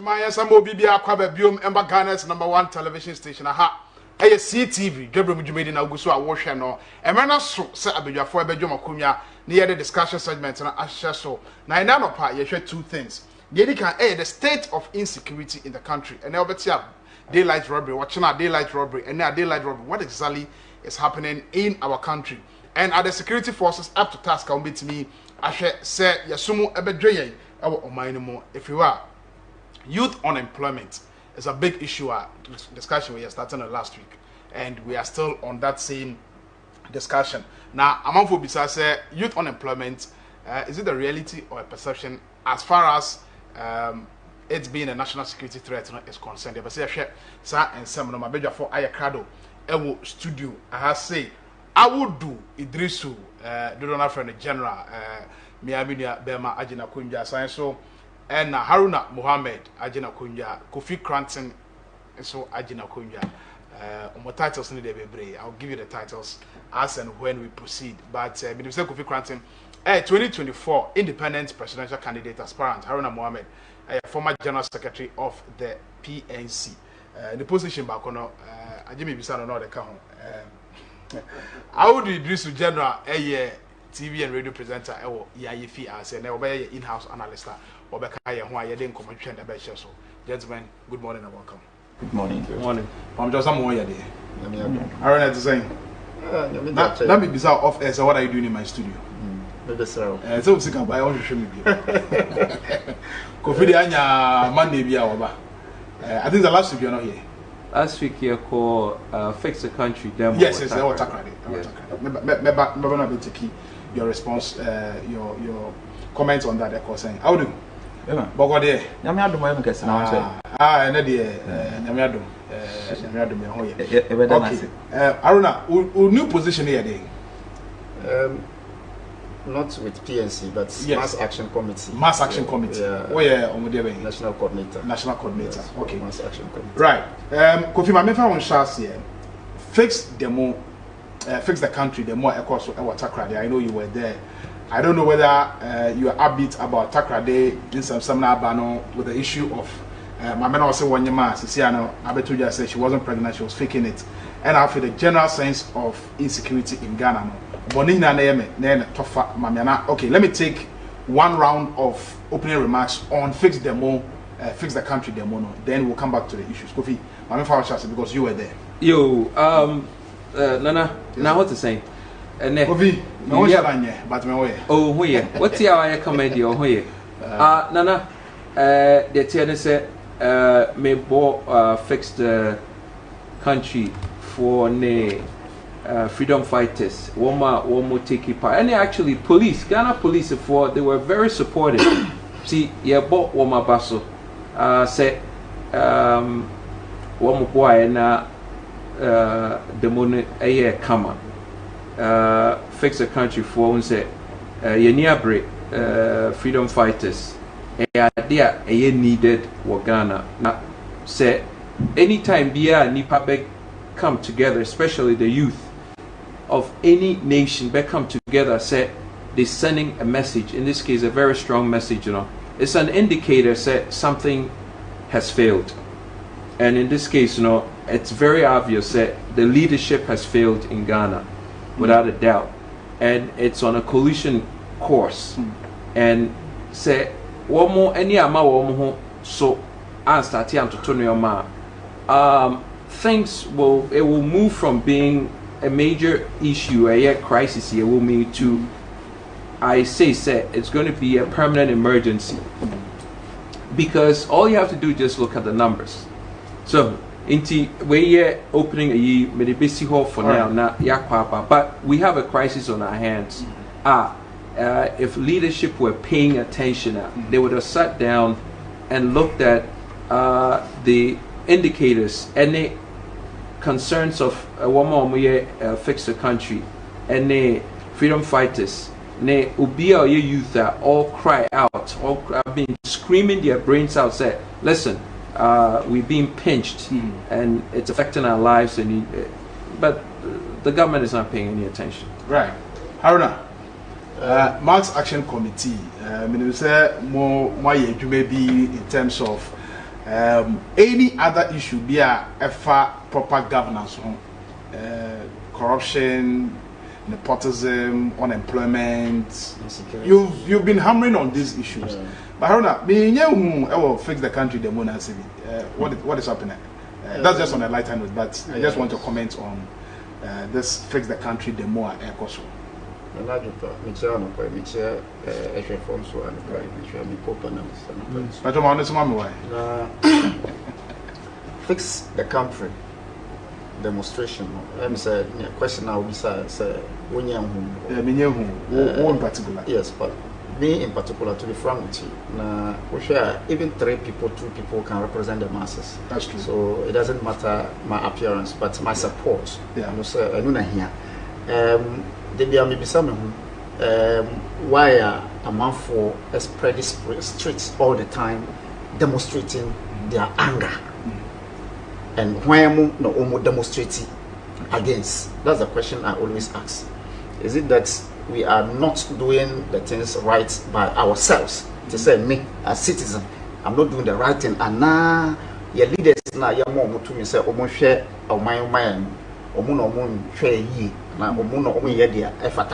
Jumaya Samo Bibia Kwababium Emba Ghana's #1 television station. Aha. Eye CTV, Gabriel Mujumedi na Ugusu a Washer no. Emana so se abedwafo ebedwoma kumya near the discussion segment na ahye so. Na ina no pa ye hwe two things. Yedi kan the state of insecurity in the country. And now betia daylight robbery, watching our daylight robbery, and now daylight robbery. What exactly is happening in our country? And are the security forces up to task on bit me? Ahye say yasumu ebedwe ewo oman mo. If you are youth unemployment is a big issue. Discussion we are starting last week, and we are still on that same discussion. Now, among for say youth unemployment, is it a reality or a perception as far as it's being a national security threat is concerned? But say sir and some no mabeja for ayakado ewo studio. I have say I would do Idrisu do not friend general Miaminia Bema Ajina Kunja science so. And Haruna Mohammed Ajina Kunja, Kofi Cranton, so Ajina Kunja. My titles need to be I'll give you the titles as and when we proceed. But Minister Kofi Cranton, 2024 independent presidential candidate aspirant Haruna Mohammed, former general secretary of the PNC. The position back on Ajimi Bisano no the count. How do you do to general TV and radio presenter Yayifi as an in-house analyst? Gentlemen, good morning and welcome. Good morning. Good morning. I'm just some more here. Aaron is saying, let me be off air. So, what are you doing in my studio? So, sick of my own show me. Kofi Anya Monday be our I think the last week you're not here. Last week you called Fix the Country demo. Yes, I will talk your response, your comments on that. Saying, how do? Bogode Nyamiado mo em kese na say na de Nyamiado me ho ye Aruna new position here dey not with PNC but yes. Mass Action Committee yeah. Omode National Coordinator yes. Okay, Mass Action Committee right. Kofi ma me fa won chance here fix the country the more course e water crowd. I know you were there. I don't know whether you are upbeat about Takrade in some seminar banner with the issue of my man also one year man, Siciano Abetuja said she wasn't pregnant, she was faking it. And after the general sense of insecurity in Ghana. Bonina Neme, Tofa Mamiana. Okay, let me take one round of opening remarks on fix the country demo. Then we'll come back to the issues. Kofi, I'm because you were there. Yo, Nana, now what to say? Kofi, no but me way. Oh, what's the hour comedy or where? Nana, the tenant said, may fix the country for freedom fighters. One more take it part. And actually, Ghana police, they were very supportive. See, yeah, bought one more basso. Said, one more boy and the money a year come on. Fix the country for one say freedom fighters idea needed for Ghana now say anytime nipa be come together, especially the youth of any nation be come together, say they're sending a message, in this case a very strong message, it's an indicator that something has failed. And in this case, it's very obvious that the leadership has failed in Ghana without a doubt, and it's on a collision course. And say one more any ama so and start to turn your things will move from being a major issue, a crisis here will move to, I say it's going to be a permanent emergency, because all you have to do is just look at the numbers. So we're opening a medibisi hall for now, but we have a crisis on our hands. If leadership were paying attention, they would have sat down and looked at the indicators and the concerns of one more fix the country and the freedom fighters. Ne ubia youth all cry out, all have been screaming their brains out, say, listen, we're being pinched and it's affecting our lives, but the government is not paying any attention. Right. Haruna, Mass Action Committee, say more you may be in terms of Any other issue be a proper governance, corruption, nepotism, unemployment. You've been hammering on these issues. Yeah. But Haruna, I will fix the country the money what is happening? That's just on a lighter note, but I just want to comment on this fix the country the more ECOSO. Fix the country demonstration. I'm saying question now besides when you in particular. Yes, but me in particular, to be frank with you, we share even 3 people, 2 people can represent the masses. That's true. So it doesn't matter my appearance, but my support. Yeah. I'm say I don't here. They be maybe some why a man for spread the streets all the time, demonstrating their anger. And when no almost demonstrating against. That's the question I always ask. Is it that we are not doing the things right by ourselves? To say me as citizen, I'm not doing the right thing, and now your leaders now your mom to me say almost share our mind share ye now effort.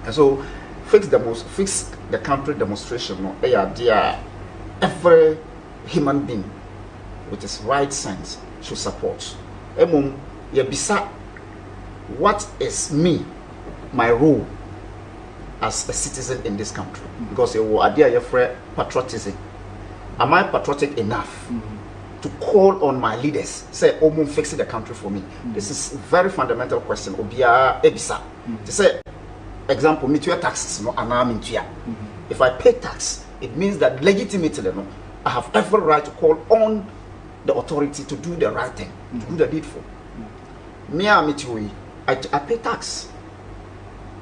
And so fix the country demonstration. No, dear every human being with his right sense should support. What is me, my role as a citizen in this country? Because you are there for patriotism. Am I patriotic enough to call on my leaders, say, fix the country for me? This is a very fundamental question. To say, example, me to taxes, no, if I pay tax, it means that legitimately, no, I have every right to call on the authority to do the right thing, to do the needful. Me, I pay tax.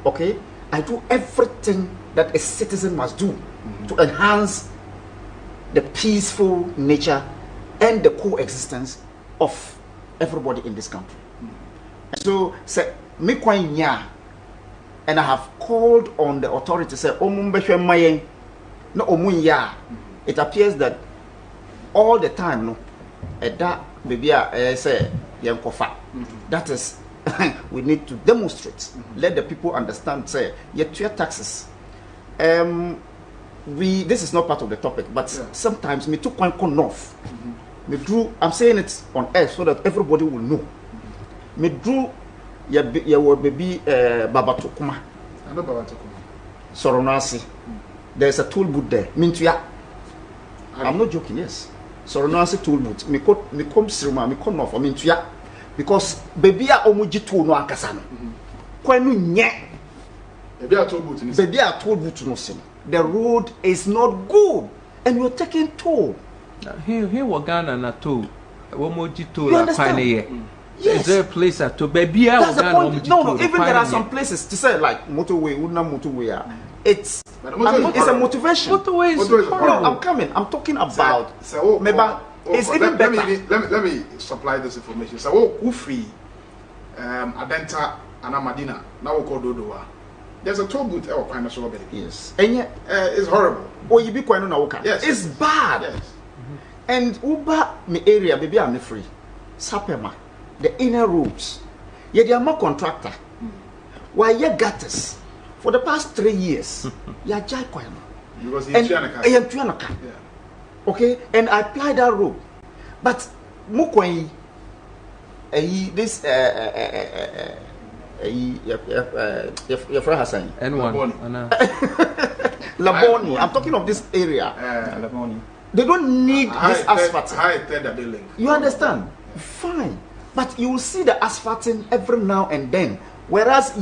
Okay, I do everything that a citizen must do to enhance the peaceful nature and the coexistence of everybody in this country. So, say, me kwanya, and I have called on the authority to say, no omunya. It appears that all the time, no, that maybe I say, that is. We need to demonstrate. Let the people understand. Say, yet your taxes. This is not part of the topic, but sometimes me took one off. Me drew. I'm saying it on air so that everybody will know. Me drew. Your baby Babatukuma. I know Babatukuma. Soronasi. There's a tool booth there. Mintuya. I'm not joking. Yes. Soronasi tool booth. Me come siruma. Me come off. Mintuya. Because baby a omuji tool no akasano. Kwenu nye. Baby a toll booth no sin. The road is not good, and you're taking toll. Here we Ghana na toll. Omuji toll. You understand? Yes. Is there a place at to baby? That's the point. No. Even there are some places to say like motorway, motorway. It's a motivation. Motorway is no. I'm coming. I'm talking about. It's even better. Let me supply this information. So, Ufi, Adenta, and Amadina, now we call Dodoa. There's a toll booth or kind of so. Yes. And yet, it's horrible. Oh, you be quite no. Yes. It's bad. Yes. And Uber, me area, baby, I'm free. Sapema, the inner roads. Yeah, they are more contractor. Why you gutters for the past 3 years? Yeah, Jai Kwano. Because I am Tuanaka. Okay, and I apply that rule, but Mukwai, this your friend Hassan, N1, Laboni. I'm talking of this area. Laboni. They don't need this asphalt. You understand? Fine, but you will see the asphalting every now and then. Whereas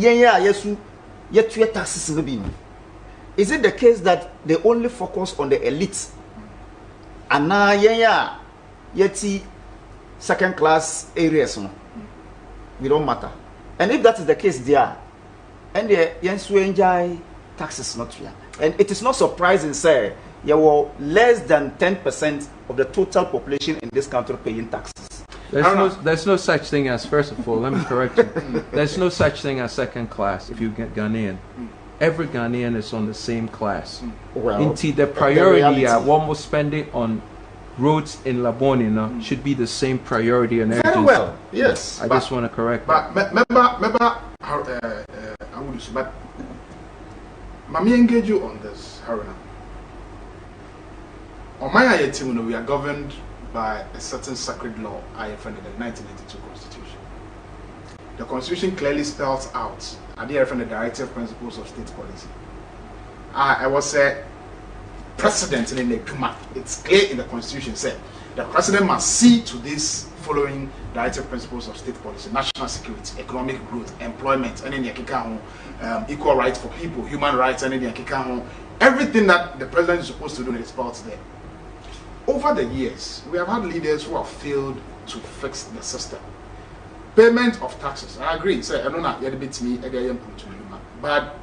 taxes. Is it the case that they only focus on the elites? And now, yeti second class areas, no, we don't matter. And if that is the case, there, and the enjoy taxes not here. And it is not surprising, sir, there were less than 10% of the total population in this country paying taxes. There's no such thing as, first of all, let me correct you. There's no such thing as second class if you get Ghanaian. Every Ghanaian is on the same class. Well, Indeed, the priority one will spend it on roads in Labone should be the same priority and urgency. Very well, yes. I just want to correct that. But remember, I would say, but Mami engage you on this, Haruna. On my IAT, we are governed by a certain sacred law, IFN, the 1982 Constitution. The Constitution clearly spells out, at the IFN, the directive principles of state policy. I was a president in the Puma. It's clear in the Constitution said the president must see to these following directive principles of state policy: national security, economic growth, employment, and equal rights for people, human rights, and everything that the president is supposed to do is spelled there. Over the years, we have had leaders who have failed to fix the system. Payment of taxes. I agree. Say, I don't know, but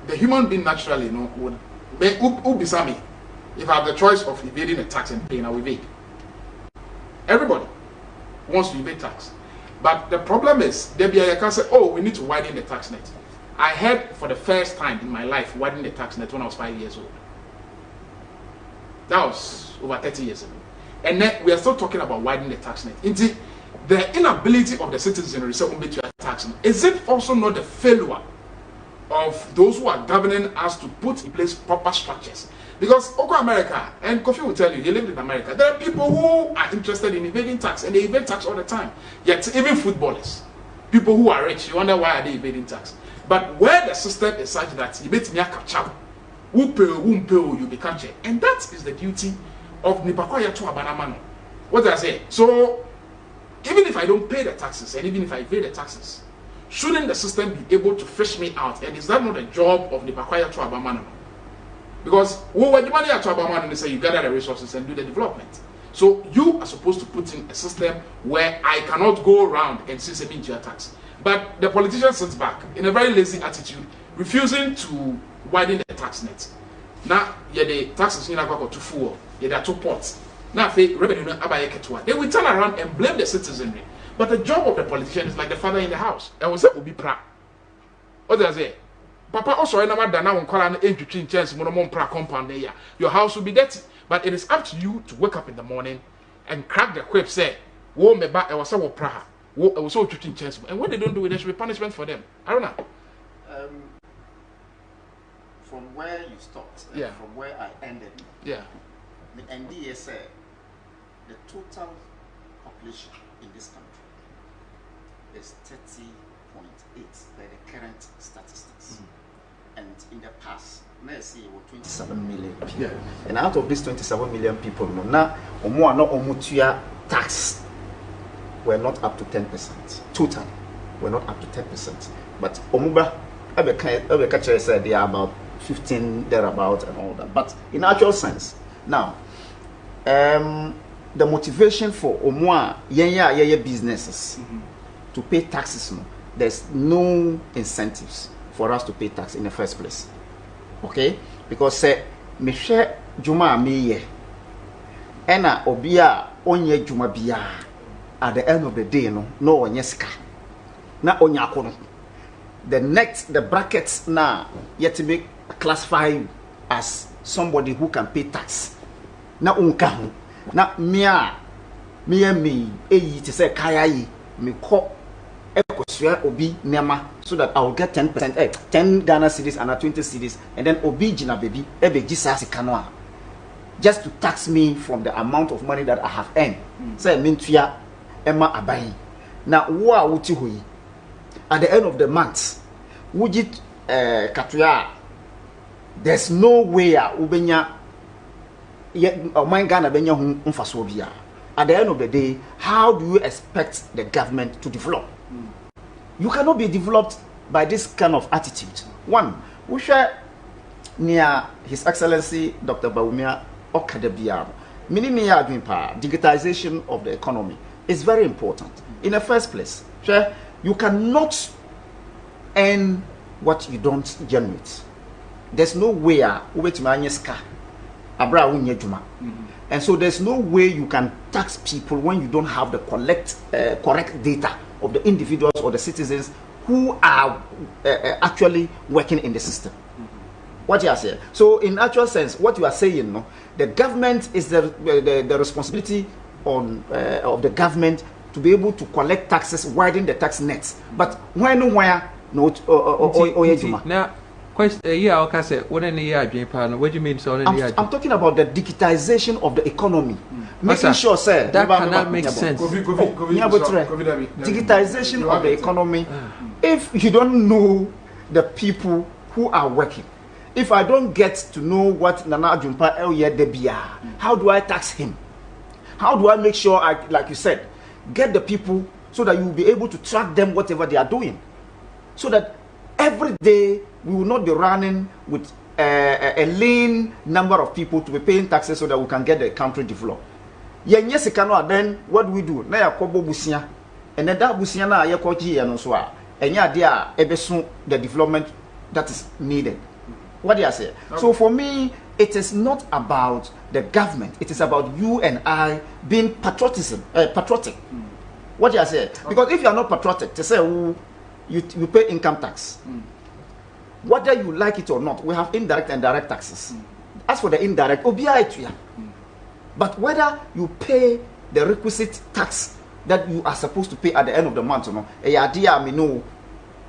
the human being naturally, would be me. If I have the choice of evading a tax and paying, I will evade. Everybody wants to evade tax. But the problem is, I can say, oh, we need to widen the tax net. I heard for the first time in my life widen the tax net when I was 5 years old. That was over 30 years ago. And then we are still talking about widening the tax net. Indeed, the inability of the citizenry to pay tax, is it also not the failure of those who are governing us to put in place proper structures? Because Oko America, and Kofi will tell you, he lived in America, there are people who are interested in evading tax, and they evade tax all the time. Yet even footballers, people who are rich, you wonder why are they evading tax. But where the system is such that you bet me a catch up, who pay, you be captured. And that is the duty of Nipakwaya to Abanamano. What did I say? So even if I don't pay the taxes, and even if I evade the taxes, shouldn't the system be able to fish me out? And is that not a job of Nipakwaya to Abanamano? Because when the money to Abanamano, they say you gather the resources and do the development. So you are supposed to put in a system where I cannot go around and see some into tax. But the politician sits back in a very lazy attitude, refusing to widen the tax net. Now, the taxes in Agua to full, there are 2 pots. Now, revenue they will turn around and blame the citizenry. But the job of the politician is like the father in the house. I was say, pra. What does it say? Papa also never done now on Koran entry chance pra compound there. Your house will be dirty. But it is up to you to wake up in the morning and crack the whip, say, wo me ba, I was so praha. I was so treating chance. And when they don't do it, there should be punishment for them. I don't know. From where you stopped, and from where I ended, the NDA said the total population in this country is 30.8 by the current statistics. And in the past, let's say 27 million people. And out of these 27 million people, now tax were not up to 10%. Total were not up to 10%. But Omuba, Abeka said they are about 15 thereabout and all that. But in actual sense, now the motivation for Omwa businesses to pay taxes, there's no incentives for us to pay tax in the first place. Okay? Because say me share juma me ena obia onye juma bia at the end of the day no onye sika na onya akono. The brackets now yet to be classified as somebody who can pay tax. Na unka na me eyi to say kaya yi me ko ekosua obi nema so that I will get 10%, 10 Ghana cedis and 20 cedis, and then obi jina baby ebe jisa kanoa just to tax me from the amount of money that I have earned. Say mintua ema abai. Na wo a wuti hoyi at the end of the month wujit katuya, there's no way ubenya Ghana benya umfaso bia. At the end of the day, how do you expect the government to develop? You cannot be developed by this kind of attitude. One, we share near His Excellency Dr. Bawumia Okadebia. Digitization of the economy is very important. In the first place, you cannot earn what you don't generate. There's no way and so there's no way you can tax people when you don't have the correct data of the individuals or the citizens who are actually working in the system. What you are saying. So in actual sense, what you are saying, no, the government is the responsibility on of the government to be able to collect taxes, widen the tax nets. But where no now, yeah, okay, say what in the year, what do you mean? So I'm talking about the digitization of the economy, making sure, sir, that cannot make sense. Digitization of the economy. If you don't know the people who are working, if I don't get to know what Nana Jumpa Elye Debia, how do I tax him? How do I make sure I, like you said, get the people so that you will be able to track them whatever they are doing, so that every day we will not be running with a lean number of people to be paying taxes so that we can get the country developed. Yes, then what do we do? Na ya kobo busia, and then that busia na ya koji ya no so a, enya dia ebeso the development that is needed. What do you say? Okay. So for me, it is not about the government. It is about you and I being patriotic. What do you say? Okay. Because if you are not patriotic, to say you pay income tax. Whether you like it or not, we have indirect and direct taxes. As for the indirect, but whether you pay the requisite tax that you are supposed to pay at the end of the month, a idea I know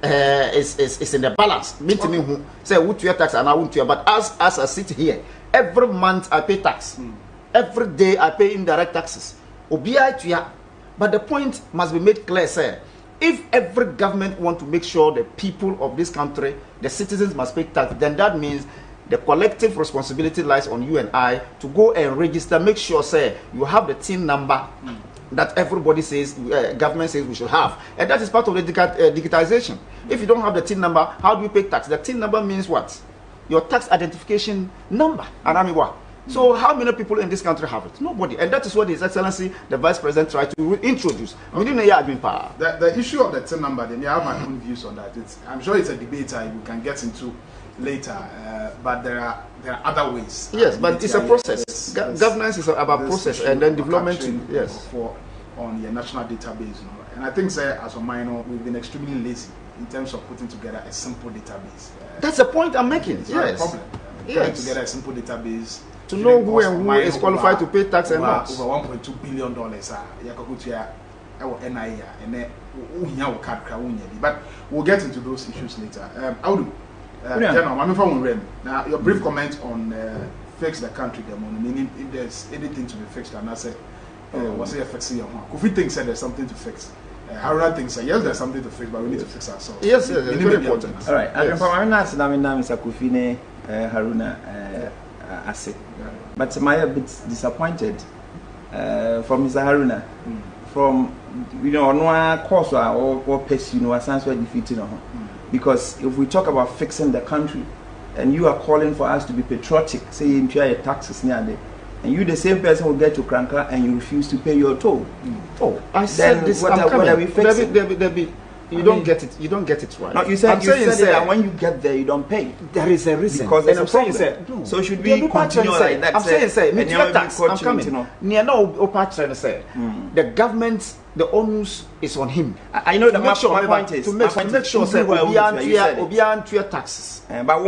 is in the balance. Meaning who say would your tax and I won't, but as I sit here, every month I pay tax. Every day I pay indirect taxes. But the point must be made clear, sir. If every government want to make sure the people of this country, the citizens must pay tax, then that means the collective responsibility lies on you and I to go and register, make sure, say, you have the TIN number that everybody says, government says we should have. And that is part of the digitization. If you don't have the TIN number, how do you pay tax? The TIN number means what? Your tax identification number. And I mean what? So how many people in this country have it? Nobody. And that is what His Excellency, the Vice President, tried to introduce. The issue of the TIN number, then I have my own views on that. I'm sure it's a debate we can get into later, but there are other ways. Yes, but it's a process. Governance is about process and then development. Yes. On your national database. And I think, sir, as a minor, we've been extremely lazy in terms of putting together a simple database. That's the point I'm making. It's not a problem. Putting together a simple database to know who and who is qualified to pay tax and not. Over $1.2 billion. But we'll get into those issues later. Now, your brief comment on fix the country, meaning if there's anything to be fixed, and I said, what's it fixing your home? If we think there's something to fix, Haruna thinks yes, there's something to fix, but we need to fix ourselves. Yes, it's very important. All right, Haruna Ase. But I'm a bit disappointed from Mr. Haruna. From no course or pace, a sense of defeating because if we talk about fixing the country, and you are calling for us to be patriotic, saying you pay your taxes near there, and you the same person will get to Kranka and you refuse to pay your toll. Oh, I said this. What are we fixing? David, you don't get it. You don't get it right. No, you said that when you get there, you don't pay. There is a reason. Because there's a problem. No. So should we continue like that? I'm saying, tax. I'm coming. The government, the onus is on him. I know that my point is to make sure that we are to your taxes. But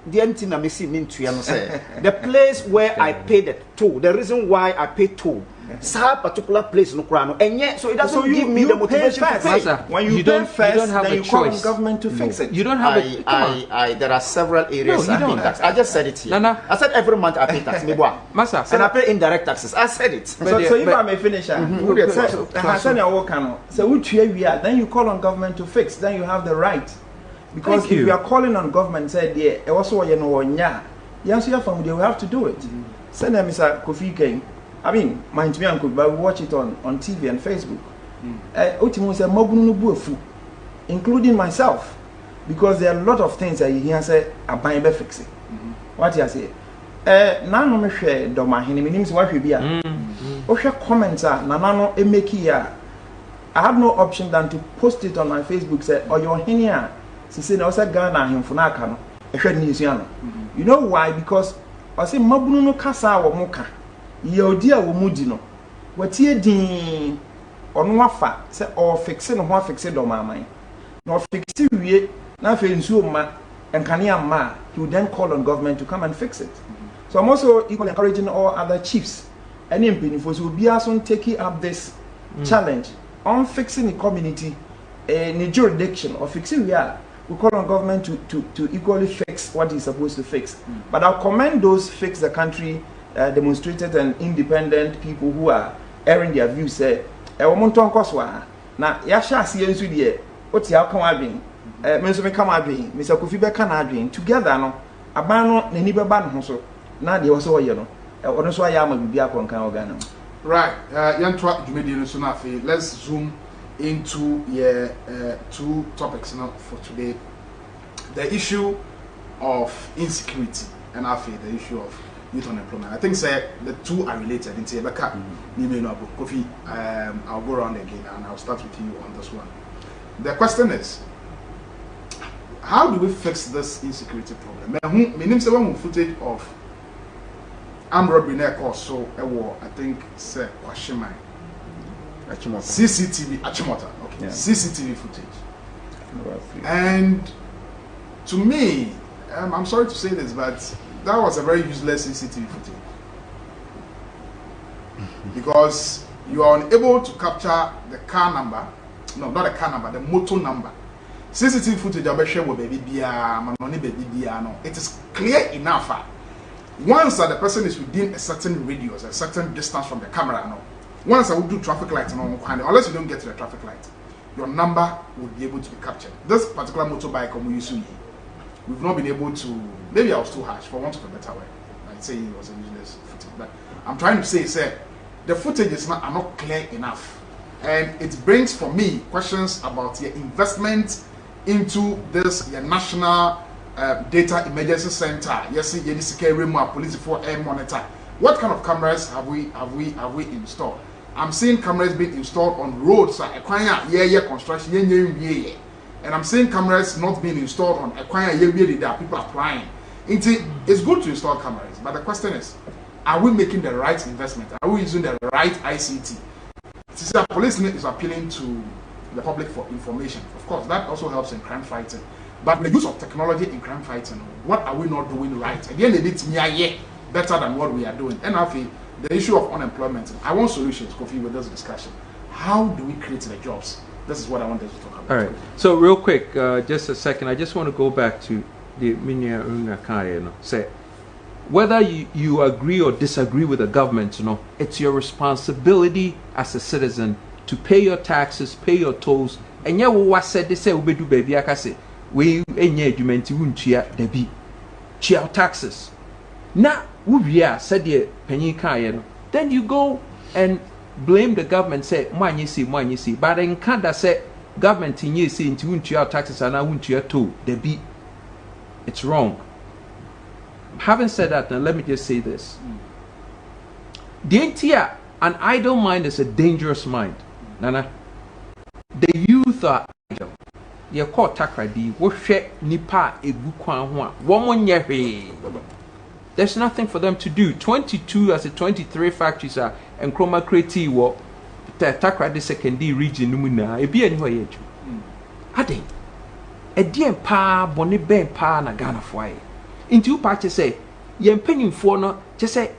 the empty na missing mean to the place where I pay the toll, the reason why I pay toll, some particular place no crano, and yet so it doesn't give me the motivation to pay. When you pay first, you don't have then you call on government to fix it. You don't have there are several areas I pay tax. I just said it here. I said every month I pay tax. And I pay indirect taxes. I said it. So if I may finish, then you call on government to fix. Then you have the right. Because if you are calling on government, said yeah, also we have to do it. Send them Mr. Kofi Kane. I mean, mind me, but we watch it on TV and Facebook. Including myself, because there are a lot of things that you hear say are buying fixing. What you say? Now no me share do my hini means what we be. O share comments are nanano e make here. I have no option than to post it on my Facebook. Say, or your hini. You know why? Because I say Mabuno Kasa or Moka. Your dear Womudino. What ye din on wafa say or fixing or fixed on my mind. Nor fixing we nothing so and Kanyama, he would then call on government to come and fix it. So I'm also equally encouraging all other chiefs and impinifos will be also taking up this challenge on fixing the community, the jurisdiction or fixing we call on government to equally fix what he's supposed to fix. But I'll commend those fix the country demonstrated and independent people who are airing their views. Say, na yasha see nso de oti aka wadwen me nso me ka wadwen me sa kofi be ka na adwen together no aban no nani be ba no ho so na de wo so ye no ono so aya ma bibia konkan organ. Right, yantwa dwumedi no so na afi, let's zoom into two topics now for today. The issue of insecurity and afi the issue of youth unemployment. I think say the two are related. Into Rebecca, Kofi, I'll go around again and I'll start with you on this one. The question is, how do we fix this insecurity problem? My name is one footage of armed robbery near course, so I think say Washimai. CCTV Achimota. Okay. Yeah. CCTV footage. And to me, I'm sorry to say this, but that was a very useless CCTV footage because you are unable to capture the car number. No, not the car number, the motor number. CCTV footage I share with baby no. It is clear enough. Once that the person is within a certain radius, a certain distance from the camera, no. Once I would do traffic light, no, unless you don't get to the traffic light, your number would be able to be captured. This particular motorbike, we've not been able to. Maybe I was too harsh, for want of a better word. I'd say it was a useless footage. But I'm trying to say, the footage is not clear enough. And it brings for me questions about your investment into this your national data emergency center. Yes, police for air monitor. What kind of cameras have we installed? I'm seeing cameras being installed on roads, construction, and I'm seeing cameras not being installed on that people are applying. It's good to install cameras, but the question is, are we making the right investment? Are we using the right ICT? Police is appealing to the public for information. Of course, that also helps in crime fighting. But the use of technology in crime fighting, what are we not doing right? Again, it's better than what we are doing. And I feel the issue of unemployment, I want solutions, Kofi, with this discussion. How do we create the jobs? This is what I wanted to talk about. All right. So real quick, just a second, I just want to go back to the Minya Unakaya. Say, whether you agree or disagree with the government, it's your responsibility as a citizen to pay your taxes, pay your tolls. And yeah, what said they say we do baby akase we enye adwumenti wuntua dabi chia taxes. Na we are said the penny kan then you go and blame the government, say money see, but in Canada say government in ye see into wuntua taxes and wuntua toll dabi. It's wrong. Having said that, now let me just say this. The entire an idle mind is a dangerous mind. Nana, the youth are idle. You call takradi, woshe nipa egukwa hwa. There's nothing for them to do. 22 as a 23 factories are and chroma creti wo takradi secondary region numuna. Ebi anywhere yeju. Ade. Edien pa boni ben pa na Ghana fwaye. Into you party say, yen penny for no, just say,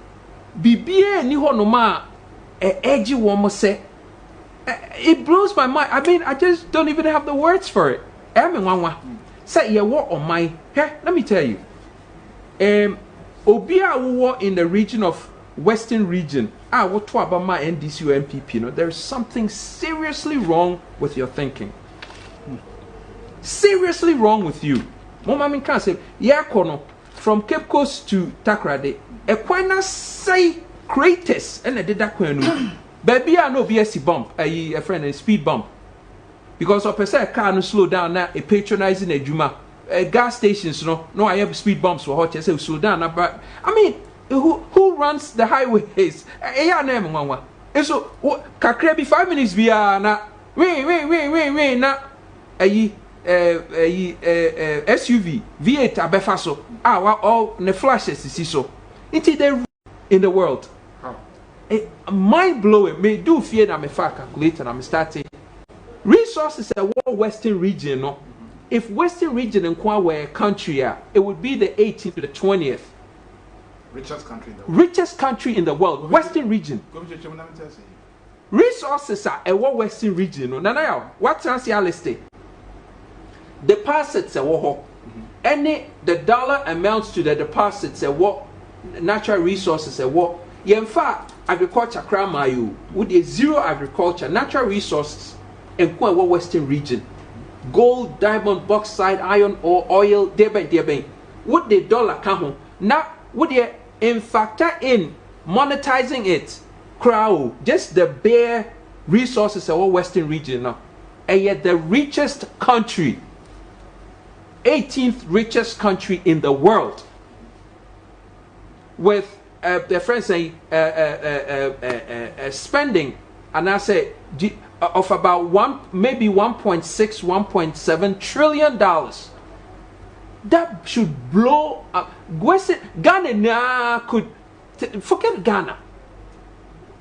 Bibie ni ho no ma, edgy woman say, it blows my mind. I mean, I just don't even have the words for it. Say, ye what on my, let me tell you. Obia war in the region of Western region, what to about my NDC MPP, there's something seriously wrong with your thinking. Seriously wrong with you. Mama min can say, kono. From Cape Coast to Takrade, a quina say craters and a did that quenu. Baby, I know VSC bump, a friend, a speed bump. Because of a car no slow down now, a patronizing a Juma. Gas stations, no, I have speed bumps for hot, say slow down. But I mean, who runs the highways? A name one. And so, Kakrebi 5 minutes via na, wait, na, SUV V8 abefaso all the flashes is so into the in the world. Mind blowing. Me do fear that me fa calculate and I'm starting resources a Western region no if Western region and Kwa were a country, it would be the 18th to the 20th. Richest country in the world. Richest country in the world. Western region. Resources are a Western region. No, no, what's the list? Deposits are what? Any the dollar amounts to the deposits are what? Natural resources are what? In fact, agriculture cramayu with a zero agriculture, natural resources in Kwa Western region. Gold, diamond, bauxite, iron ore, oil, debe. What the dollar come now? Would you in factor in monetizing it? Crowd, just the bare resources of our Western region now, and yet the richest country, 18th richest country in the world, with their friends saying spending, and I say of about maybe 1.6, 1.7 trillion dollars. That should blow up. Ghana could forget Ghana.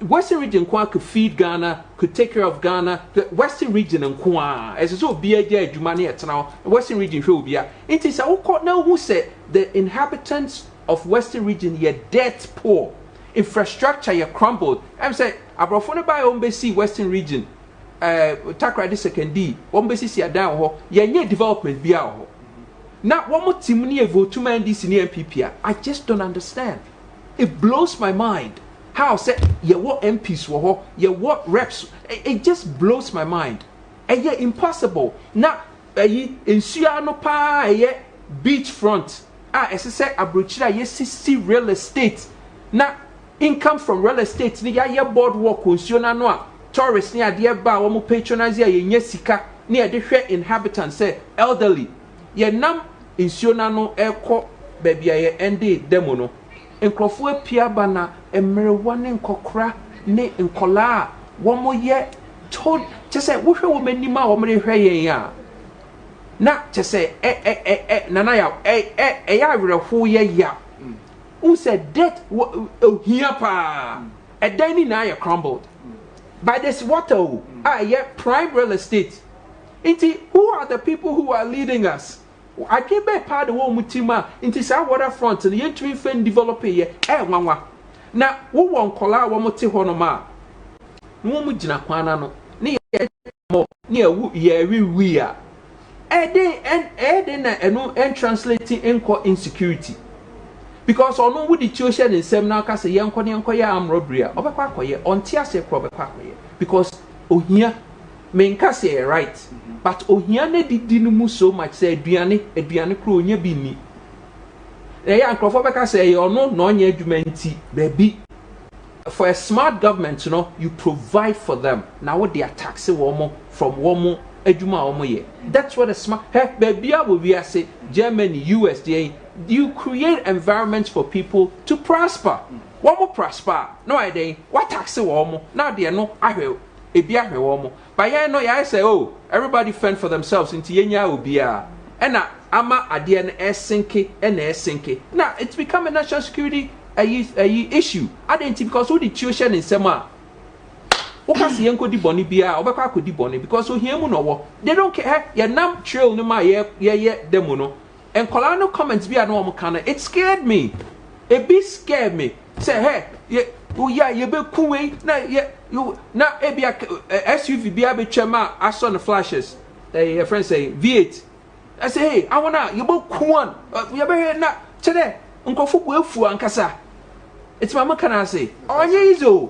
Western region could feed Ghana, could take care of Ghana. The Western region and Kwa, as so be a day, Jumani at now. Western region will be a. It is a court now who said the inhabitants of Western region are dead poor, infrastructure are crumbled. I'm saying, Abrafone by Ombesi Western region, Takradi second D, Ombesi see a down ho, ye development be out. Now, one more team near vote to man this near MPP. I just don't understand. It blows my mind. How say you what MPs were you what reps? It just blows my mind. And yet impossible. Now, in Suano pa beachfront. As I said, Abrochira yes real estate. Now, income from real estate. Ni ya boardwalk Suana no tourists near dear bar one patronize ya sika near the inhabitants say elderly. Ye nam in Suana no airco baby I end demo no. Nkrofo apia bana emrewa ne nkokra ne nkola wo mo ye told just say wo hwe wo manima wo mre hwe yen ya na just say nana ya ya awerefo ye ya who said that here pa a dani na ya crumbled by this water prime real estate. Who are the people who are leading us? I came back part of one mutima into our waterfront and the entry fan develop here. Wanwa. Now, who won't call out one more honoma? No mujina quanano, near we are. And no and translating enco insecurity. Because on no would the tuition in seminar cast a young Konya arm robbery, over Quakoye, on Tiase Probe Quakoye. Because, oh, here, main case right. But ohiane didi mu so much say aduane kro onya bi ni ya nkrofo beka say ono no onya adwuma nti baby for a smart government you provide for them now what they are taxing womo from womo adwuma womo ye. That's what a smart baby will be say Germany, US, you create environments for people to prosper. Womo prosper no idea what tax womo now they no ahwe ebia hwe womo. But yeah, no, I say, oh, everybody fend for themselves into Yenya Ubia. And ama adian esinke and esinke. Now it's become a national security issue. I didn't because who the tuition in Sema. Okasi yanko di boni bia, obekwa ko di boni because so here no they don't care. Ya nam trail no ma ye demo no. And Colano comments be no kana. It scared me. It be scared me. Say, hey, you be kuwe na you now SUV be a chema I saw the flashes. A friend say V8. I say, hey, I wanna you both kuan. You be here na today. Uncle Fuku ankasa. It's my can I say? Oh yeah,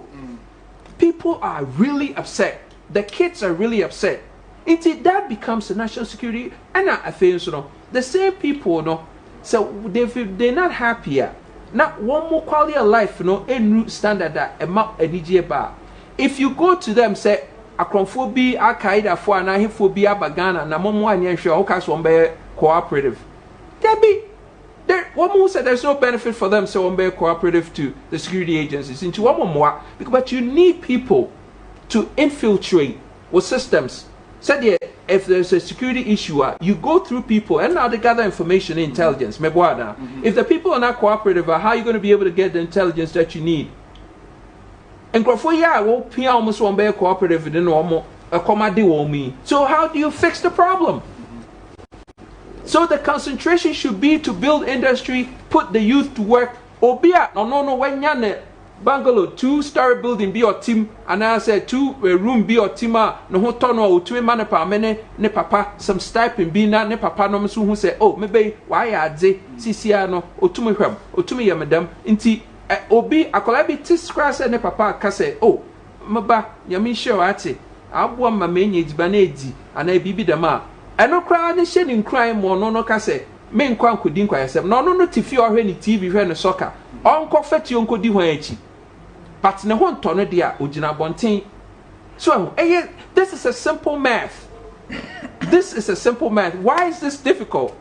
people are really upset. The kids are really upset. Until that becomes a national security, and I feel so. The same people, no, so they're not happier. Now, one more quality of life, a standard that a map a DJ bar. If you go to them, say, Akronphobia, Al Qaeda, for an Ahiphobia, Bagana, Namomo, and Yansha, Okas, one bear cooperative. There, one more said there's no benefit for them, so one bear cooperative to the security agencies. Into one more, but you need people to infiltrate with systems. Said if there's a security issue, you go through people and now they gather information and intelligence. If the people are not cooperative, how are you going to be able to get the intelligence that you need? And almost one bear cooperative in normal a comedy me. So how do you fix the problem? So the concentration should be to build industry, put the youth to work. Obia, no, when yane bungalow 2-story building be your team, and I said 2-room be your team. No hotono or 2 man per mene ne papa some stipend be na ne papa no so who say oh maybe why adze sisia no otumi hwam otumi ye madam nti obi akola bi tiscra say ne papa ka say oh maba nyame hye ate abo ma menye diba na edi ana bibi dama eno kra ne hye ne nkran mo no ka say me nkwa nkodi nkwa yesem no tifi ohwe ni tv hwe ne soccer onko fati onkodi hwan achi but ne ho ntono dia ogina bonten so this is a simple math. This is a simple math. Why is this difficult?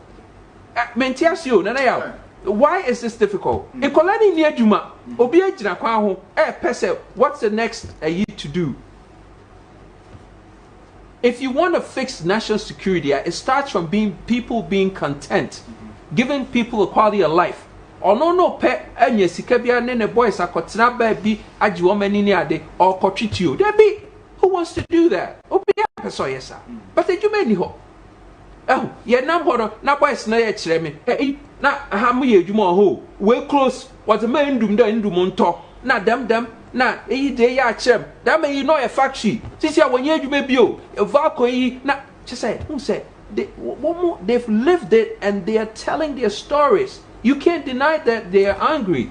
Mentiasio nana ya. Why is this difficult? Ekolani ni adwuma obi agina kwa ho pese what's the next year to do? If you want to fix national security, it starts from people being content, giving people a quality of life. Or no pe enye sika bia ne boys akotena ba bi agi wo mani ni ade or kotreat you. There be who wants to do that? Obi person yesa. But you many ho. Oh, ye nam ho na boys na ye kire me. Na ha mu ye adwuma ho. We close what the man ndum da ndum nto. Na dem na de ya kire. That mean you know a factory. Sisi a wonye adwuma bi o. Evako yi na she said, who said they've lived it and they are telling their stories. You can't deny that they are angry.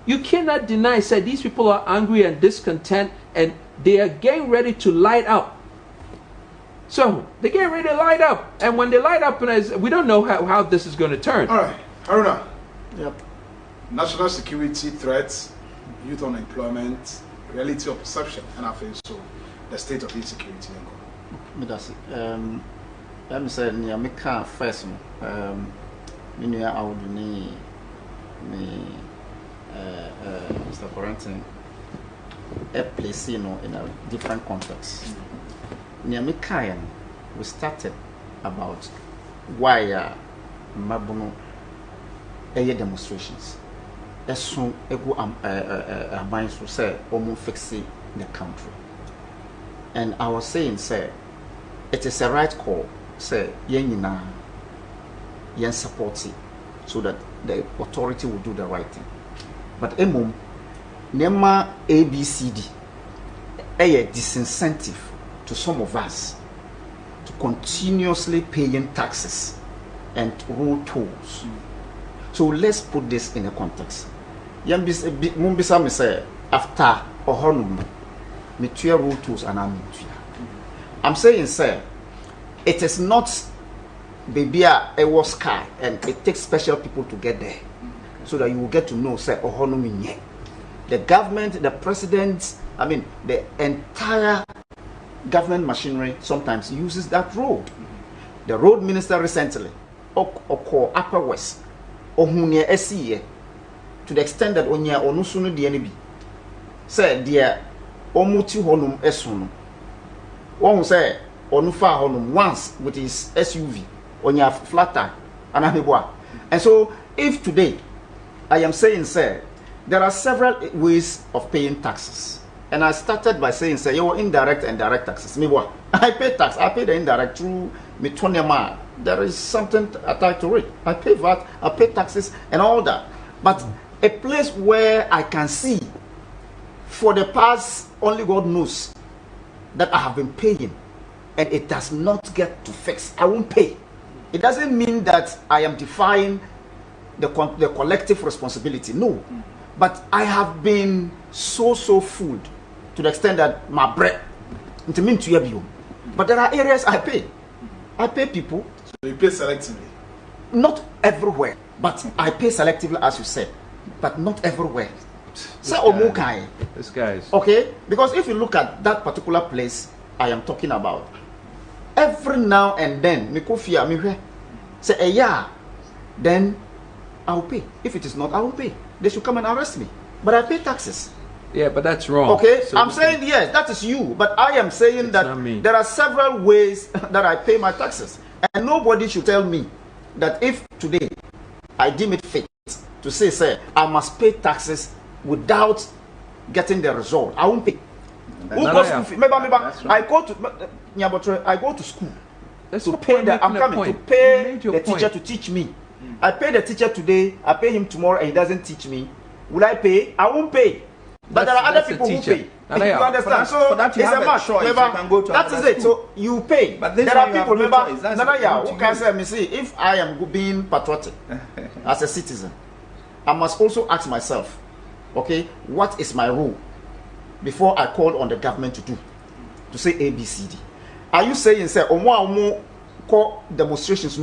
You cannot deny that these people are angry and discontent and they are getting ready to light up. So they get ready to light up, and when they light up, we don't know how this is going to turn. All right, Haruna. Yep. National security threats, youth unemployment, reality of perception, and I think so the state of insecurity. Let me say, I can't first. I would need Mr. Quarantine a place in a different context. Near me, we started about why Mabuno demonstrations. As soon as a mind to say, almost fixing the country. And I was saying, sir, it is a right call, say, Yenina. Yen support it so that the authority will do the right thing. But Nema ABCD a disincentive to some of us to continuously paying taxes and road tolls. So let's put this in a context. Mumbisa me say after Ohonum me 2 road tolls and I'm saying sir, it is not baby a was car and it takes special people to get there so that you will get to know say ohonominye. The government, the president, the entire government machinery sometimes uses that road. The road minister recently called Upper West ohunie esiye to the extent that onya onusunu de ene bi say there omuti honum esunu won say onufa honum once with his SUV on your flatter and so if today I am saying sir there are several ways of paying taxes and I started by saying sir you indirect and direct taxes I pay tax, I pay the indirect through me tonema. There is something attached to it. I pay VAT, I pay taxes and all that, but a place where I can see for the past only God knows that I have been paying and it does not get to fix, I won't pay. It doesn't mean that I am defying the collective responsibility. No. But I have been so fooled to the extent that my bread. But there are areas I pay. I pay people. So you pay selectively? Not everywhere. But I pay selectively, as you said. But not everywhere. This guy is... Okay? Because if you look at that particular place I am talking about, every now and then, say, yeah, then I'll pay. If it is not, I will pay. They should come and arrest me. But I pay taxes. Yeah, but that's wrong. Okay, so I'm saying yes, that is you. But I am saying that there are several ways that I pay my taxes. And nobody should tell me that if today I deem it fit to say, sir, I must pay taxes without getting the result, I won't pay. I go to school to pay the, I'm coming to pay the teacher to teach me. I pay the teacher today, I pay him tomorrow, and he doesn't teach me. Will I pay? I won't pay. But there are other people who pay. You understand? So it's a match. That is it. So you pay. But there are people, remember, who can say, me see, if I am being patriotic as a citizen, I must also ask myself, okay, what is my role before I call on the government to say ABCD? Are you saying, say, call demonstrations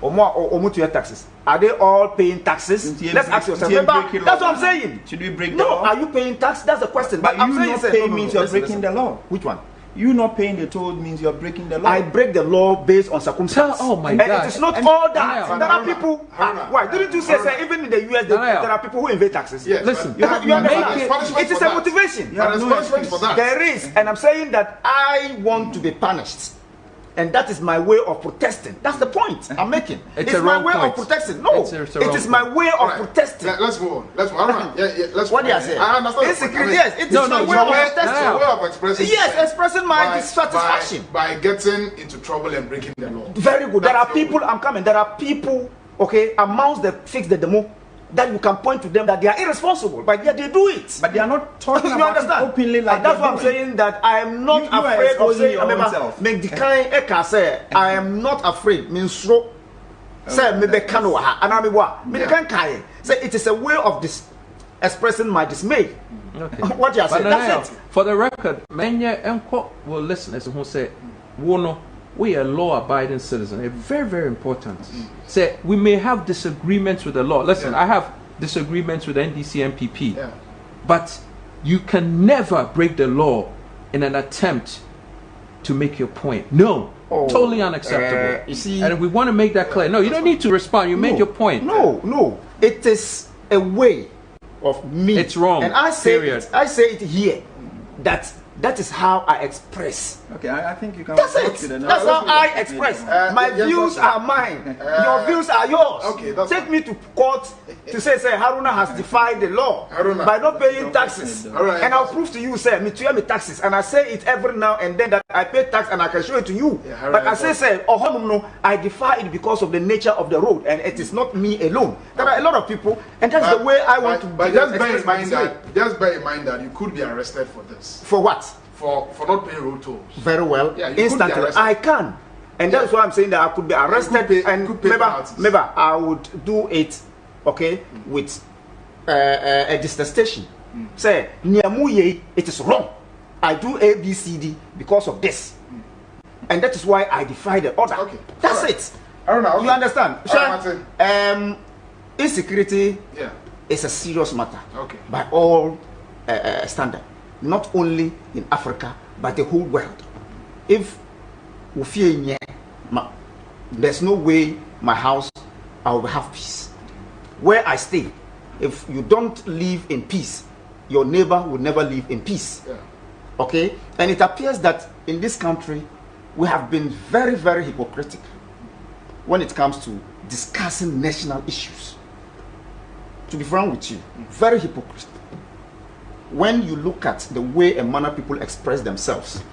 or taxes? Are they all paying taxes? Let's ask yourself. Remember, that's what I'm saying. Should we break the law? law? Are you paying tax? That's the question. But I'm saying not paying means you're breaking the law. Which one? You not paying the toll means you're breaking the law. I break the law based on circumstances. Oh my God! And it is not all that. There are people. Why didn't you say even in the US there are people who evade taxes? Yes, listen. You understand? It is a motivation. There is, and I'm saying that I want to be punished. And that is my way of protesting. That's the point I'm making. It's my way of protesting. No, it is my way of protesting. Let's move on. Let's move on. Let's what do you say? I understand. Insecurity, yes. It is my way of protesting. Your way of expressing. Yes, expressing my dissatisfaction. By getting into trouble and breaking the law. Very good. There are people, I'm coming. There are people, okay, amongst the fix the demo, that you can point to them that they are irresponsible, but yet they do it. But they are not talking about it openly like that's what I'm saying, that I am not afraid of saying, remember, make the kind eka say, I am not afraid, means so, say, maybe kanoa, and I'm what, me can kai. Say, it is a way of this expressing my dismay. Okay. What you are saying, that's it. For the record, many will listeners who say, Wono, we are law-abiding citizens. It's very, very important. Say we may have disagreements with the law. Listen, I have disagreements with NDC MPP, but you can never break the law in an attempt to make your point. No, totally unacceptable. You see, and we want to make that clear. No, you don't need to respond. You made your point. No, it is a way of me. It's wrong. And I say it here that is how I express. Okay, I think you can. That's it. That's how I express. My views are mine. Your views are yours. Okay, take me to court to say Haruna has defied the law by not paying taxes. And I'll prove to you, say, me to me taxes. And I say it every now and then that I pay tax and I can show it to you. But I say, I defy it because of the nature of the road, and it is not me alone. There are a lot of people, and that's the way I want to. But just bear in mind that you could be arrested for this. For what? For not paying road tolls. Very well. Instantly, I can, and that's why I'm saying that I could be arrested, and maybe I would do it, okay, with a dissertation. Say, Niamuye, it is wrong. I do ABCD because of this, and that is why I defy the order. Okay, that's it. You understand? Insecurity is a serious matter. Okay. By all standards. Not only in Africa, but the whole world. If there's no way my house I will have peace. Where I stay, if you don't live in peace, your neighbor will never live in peace. Okay? And it appears that in this country, we have been very, very hypocritical when it comes to discussing national issues. To be frank with you, very hypocritical. When you look at the way and manner people express themselves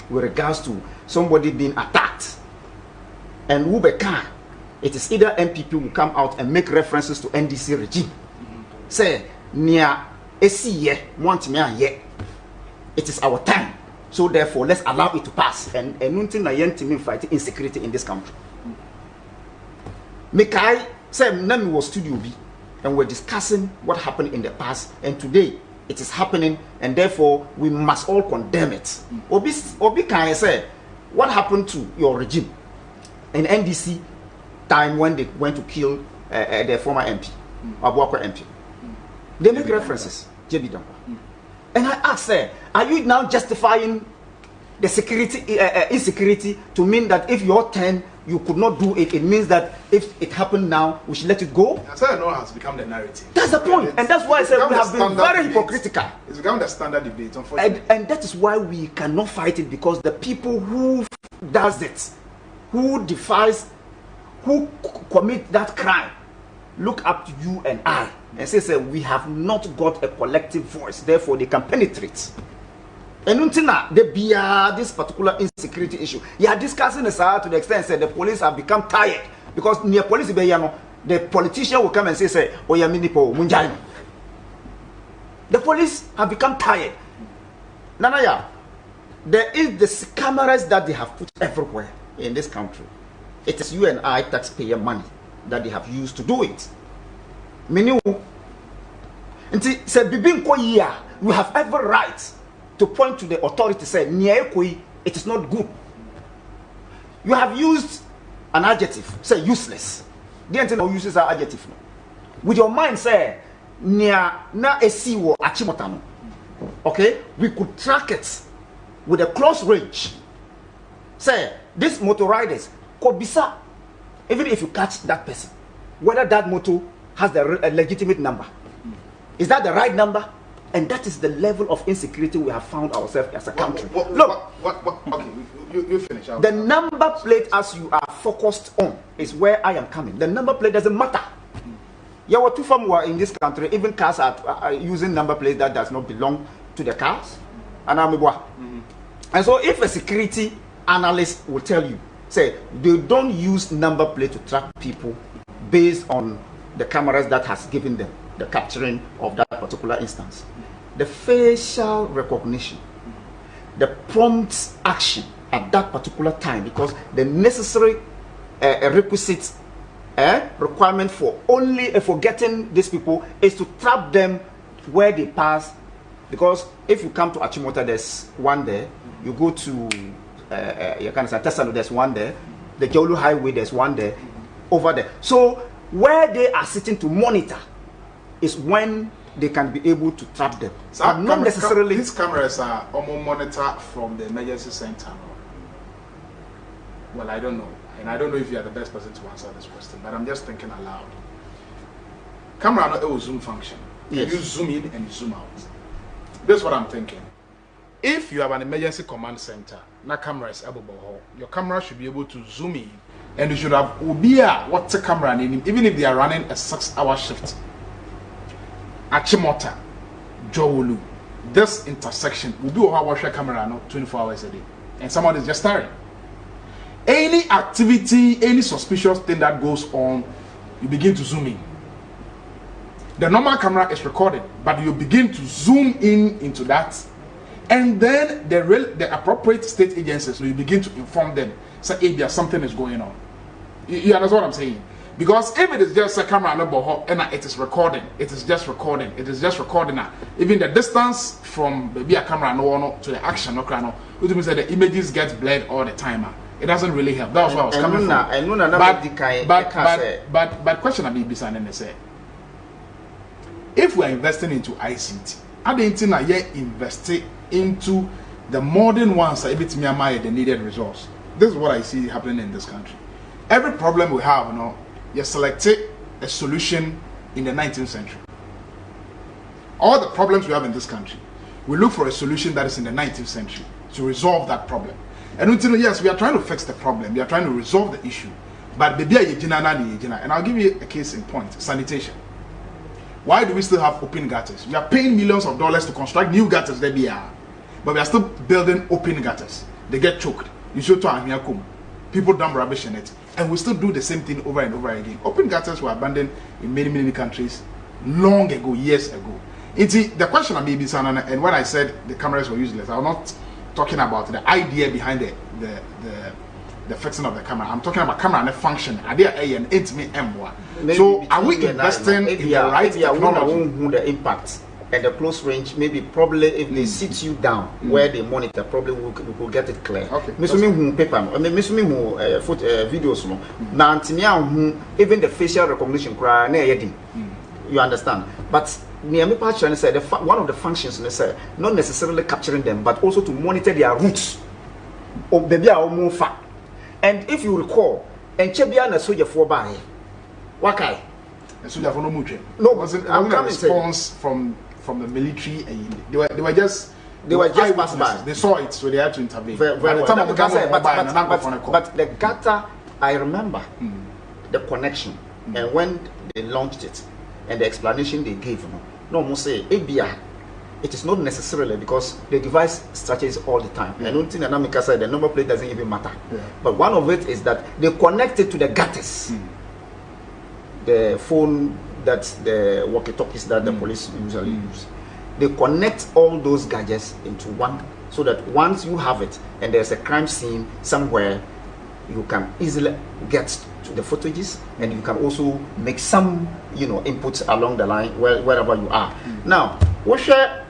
with regards to somebody being attacked, and Ubeka, it is either MPP will come out and make references to NDC regime. Say, Nia Esiye want me ye. It is our time. So therefore, let's allow it to pass. And nothing na yen team fighting insecurity in this country. Mekai say Nami was studio B, and we're discussing what happened in the past, and today it is happening, and therefore we must all condemn it. Obi can say, what happened to your regime in NDC time when they went to kill their former MP, Abuakwa MP? They make references, JB Dankwa. And I ask, are you now justifying the insecurity to mean that if your turn you could not do it, it means that if it happened now, we should let it go? That's how I know has become the narrative. That's the point. And that's why I said we have been very hypocritical. It's become the standard debate, unfortunately. And that is why we cannot fight it, because the people who does it, who defies, who commit that crime, look up to you and I and say, we have not got a collective voice, therefore they can penetrate. And until now, this particular insecurity issue. You are discussing this to the extent that the police have become tired because near police, the politician will come and say, "Oh, yeah, minipo munjai." The police have become tired. Nanaya, there is the cameras that they have put everywhere in this country. It is you and I, taxpayer money, that they have used to do it. Many say, you have every right to point to the authority, say, it is not good. You have used an adjective, say useless. The entity uses an adjective. With your mind, say, na esiwo achimotano. Okay, we could track it with a close range. Say, these motor riders could be sir, even if you catch that person, whether that motor has the legitimate number. Is that the right number? And that is the level of insecurity we have found ourselves as a country. Look, okay, you finish. The number plate, as you are focused on, is where I am coming. The number plate doesn't matter. Yeah, what two from were in this country, even cars are using number plates that does not belong to the cars. And so, if a security analyst will tell you, say they don't use number plate to track people based on the cameras that has given them the capturing of that particular instance, the facial recognition, the prompt action at that particular time, because the necessary requisite requirement for getting these people is to trap them where they pass. Because if you come to Achimota, there's one there. You go to you can say Tesalo, there's one there. The Jolu Highway, there's one there. Over there. So where they are sitting to monitor is when they can be able to trap them. So not necessarily. These cameras are monitored from the emergency center. Well, I don't know. And I don't know if you are the best person to answer this question, but I'm just thinking aloud. Camera no zoom function. Yes. You zoom in and zoom out. That's what I'm thinking. If you have an emergency command center, na camera is able, your camera should be able to zoom in, and you should have what's a camera name, even if they are running a 6-hour shift. Achimota, Jowolu, this intersection will be a wash camera now 24 hours a day, and someone is just staring. Any activity, any suspicious thing that goes on, you begin to zoom in. The normal camera is recording, but you begin to zoom in into that, and then the appropriate state agencies, so you begin to inform them, say, hey, something is going on. You understand what I'm saying? Because if it is just a camera and it is recording, it is just recording, now. Even the distance from maybe a camera to the action, which means that the images get blurred all the time. It doesn't really help. That's what I was coming from. But question I be beside and say, if we are investing into ICT, I didn't think I yet invested into the modern ones that every time the needed resource. This is what I see happening in this country. Every problem we have, you selected a solution in the 19th century. All the problems we have in this country, we look for a solution that is in the 19th century to resolve that problem. And until yes, we are trying to fix the problem, we are trying to resolve the issue. But maybe and I'll give you a case in point: sanitation. Why do we still have open gutters? We are paying millions of dollars to construct new gutters that we are, but we are still building open gutters. They get choked. You show to people dump rubbish in it, and we still do the same thing over and over again. Open gutters were abandoned in many countries long ago, years ago. The question I may be saying, and when I said the cameras were useless, I'm not talking about the idea behind the fixing of the camera. I'm talking about camera and the function. So are we investing in the right technology? The impact and the close range, maybe probably if they sit you down where they monitor, probably we will get it clear. Okay. Paper, videos. Even the facial recognition, you understand? But Niami said one of the functions they said not necessarily capturing them, but also to monitor their routes. And if you recall, and Chebia na soja for by Wakai. A soldier for no mutual. No, wasn't a response from the military. They were just passing by. They saw it, so they had to intervene. But the gutter, I remember the connection, and when they launched it, and the explanation they gave, no more say, Ebia, it is not necessarily because they devise strategies all the time. And one thing Anamika said, the number plate doesn't even matter. But one of it is that they connect it to the gutters. The phone, that's the walkie-talkies that the police usually use. They connect all those gadgets into one, so that once you have it and there's a crime scene somewhere, you can easily get to the footages, and you can also make some, inputs along the line wherever you are. Now, what share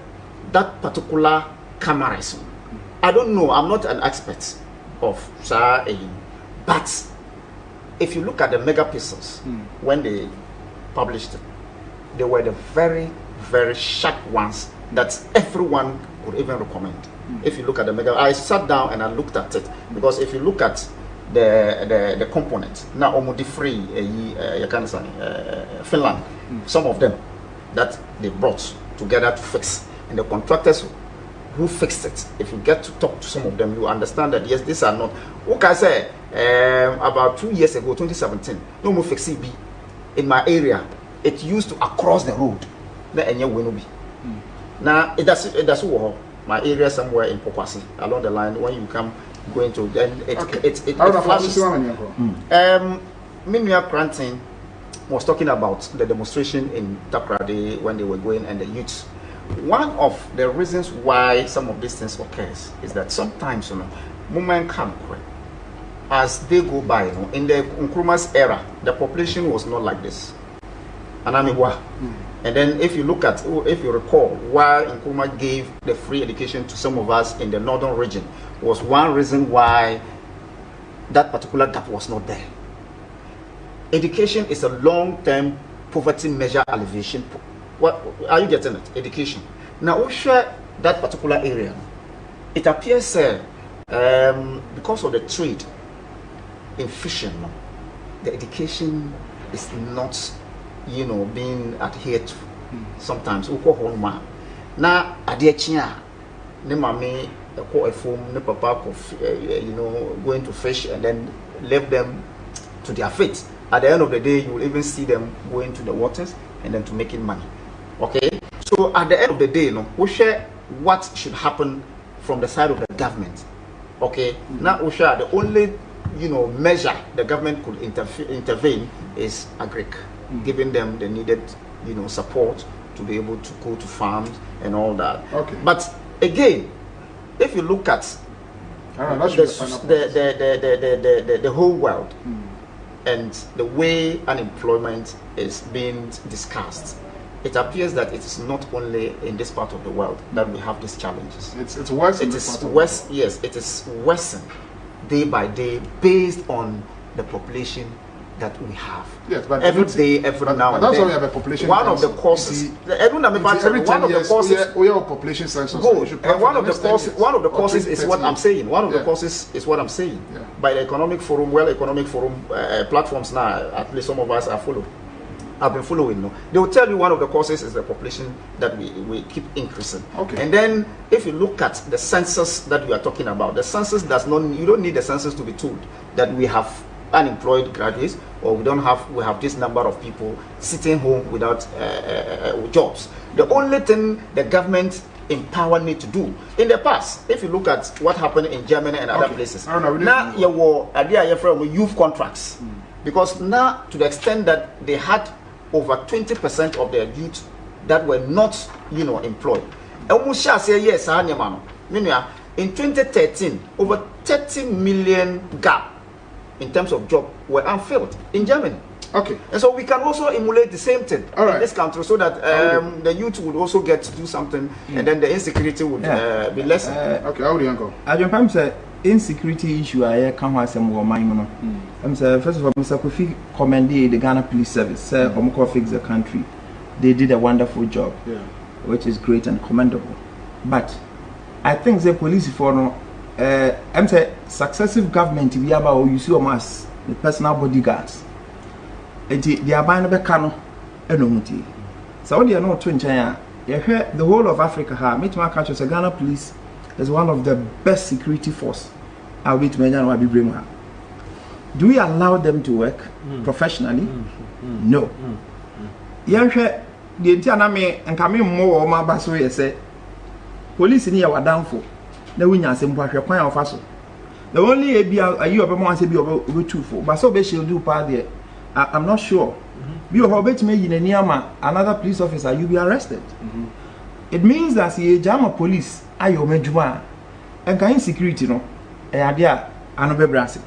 that particular camera? I don't know. I'm not an expert of but if you look at the megapixels when they published it, they were the very, very sharp ones that everyone would even recommend. If you look at the mega, I sat down and I looked at it, because if you look at the components now, almost free, you can say Finland, some of them that they brought together to fix, and the contractors who fixed it, if you get to talk to some of them, you understand that yes, these are not. What can I say? About 2 years ago, 2017, no more fix CB in my area. It used to across the road. Now it does my area somewhere in Pokwasi along the line. When you come going to, then it flashes. Minya Cranton was talking about the demonstration in Takrade when they were going, and the youths. One of the reasons why some of these things occurs is that sometimes, moment come as they go by. In the Nkrumah's era, the population was not like this. And and then if you recall, why Nkrumah gave the free education to some of us in the northern region, was one reason why that particular gap was not there. Education is a long-term poverty measure alleviation. What are you getting it? Education. Now, we share that particular area. It appears because of the trade in fishing, the education is not, being adhered to. Sometimes we call home now adiachia ne mame call a phone ne papa going to fish and then leave them to their fate. At the end of the day, you will even see them going to the waters and then to making money. Okay, so at the end of the day, we share what should happen from the side of the government. Okay, now we share the only measure the government could intervene is agric, giving them the needed support to be able to go to farms and all that. Okay, but again, if you look at the whole world and the way unemployment is being discussed, it appears that it is not only in this part of the world that we have these challenges. It's worse. It is worse. Yes, it is worsened day by day based on the population that we have. Yes, but every day, every now and then. That's why we have a population. One of the causes. Every 10 years, we have a population census. And one of the causes is what I'm saying. One of the causes is what I'm saying. By the Economic Forum, Economic Forum platforms now, at least some of us are followed. I've been following. They will tell you one of the causes is the population that we keep increasing. Okay. And then if you look at the census that we are talking about, the census does not. You don't need the census to be told that we have unemployed graduates, or we have this number of people sitting home without jobs. The only thing the government empowered me to do in the past, if you look at what happened in Germany and other places, now you were idea from youth contracts, because now to the extent that they had over 20% of their youth that were not employed. Almost shall say yes, in 2013 over 30 million gap in terms of job were unfilled in Germany. Okay. And so we can also emulate the same thing in this country, so that the youth would also get to do something, and then the insecurity would be lessened. Okay, how do you go? I don't say insecurity issue I can't have some more money. I'm saying first of all, Mr. Kofi commended the Ghana Police Service. Sir, fix the country. They did a wonderful job, which is great and commendable. But I think the police for I'm saying successive government we have our use of mass the personal bodyguards. They are buying a cano and so they are not twin China. The whole of Africa meet my country as a Ghana police is one of the best security force. I will be bring her. Do we allow them to work professionally? No. The entire name and coming more my basso say police ni ya downfall na winya asem hwahwe kwan ofa so the only ayi obema say be obetu for but so be shield do pa there I'm not sure be o bet me yin ani ama another police officer you be arrested it means that the jama police ayo medjuma and kind security no e ade a anobe brase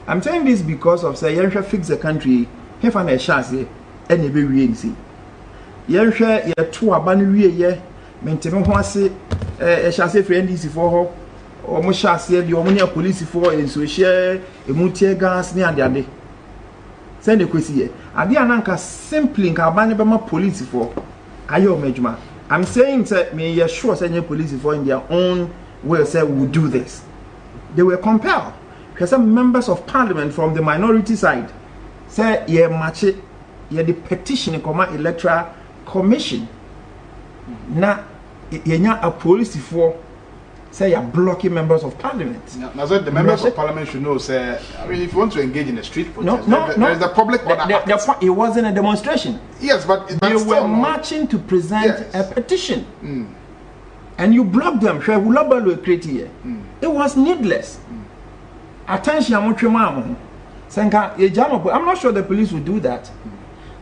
I'm saying this because of say you fix the country if an a chance e na be wie nsi you hwe ye to aba no wie ye menteme ho ase e chance free NDC for ho o mo chance e omo ne police for enso hye emutie gas ne ade send the kwesi ye ade ananka simply nka aba ne be ma police for ayo medjuma I'm saying that me sure say police for in their own way say we will do this they were compelled because some members of parliament from the minority side say ye match it ye the petition come electoral commission na yenya a police for say you're blocking members of parliament. Now, so the members of parliament should know, say, I mean, if you want to engage in a street protest, there is the public order. It wasn't a demonstration. Yes, but they were marching to present a petition. And you blocked them. It was needless. Attention, I'm not sure the police would do that.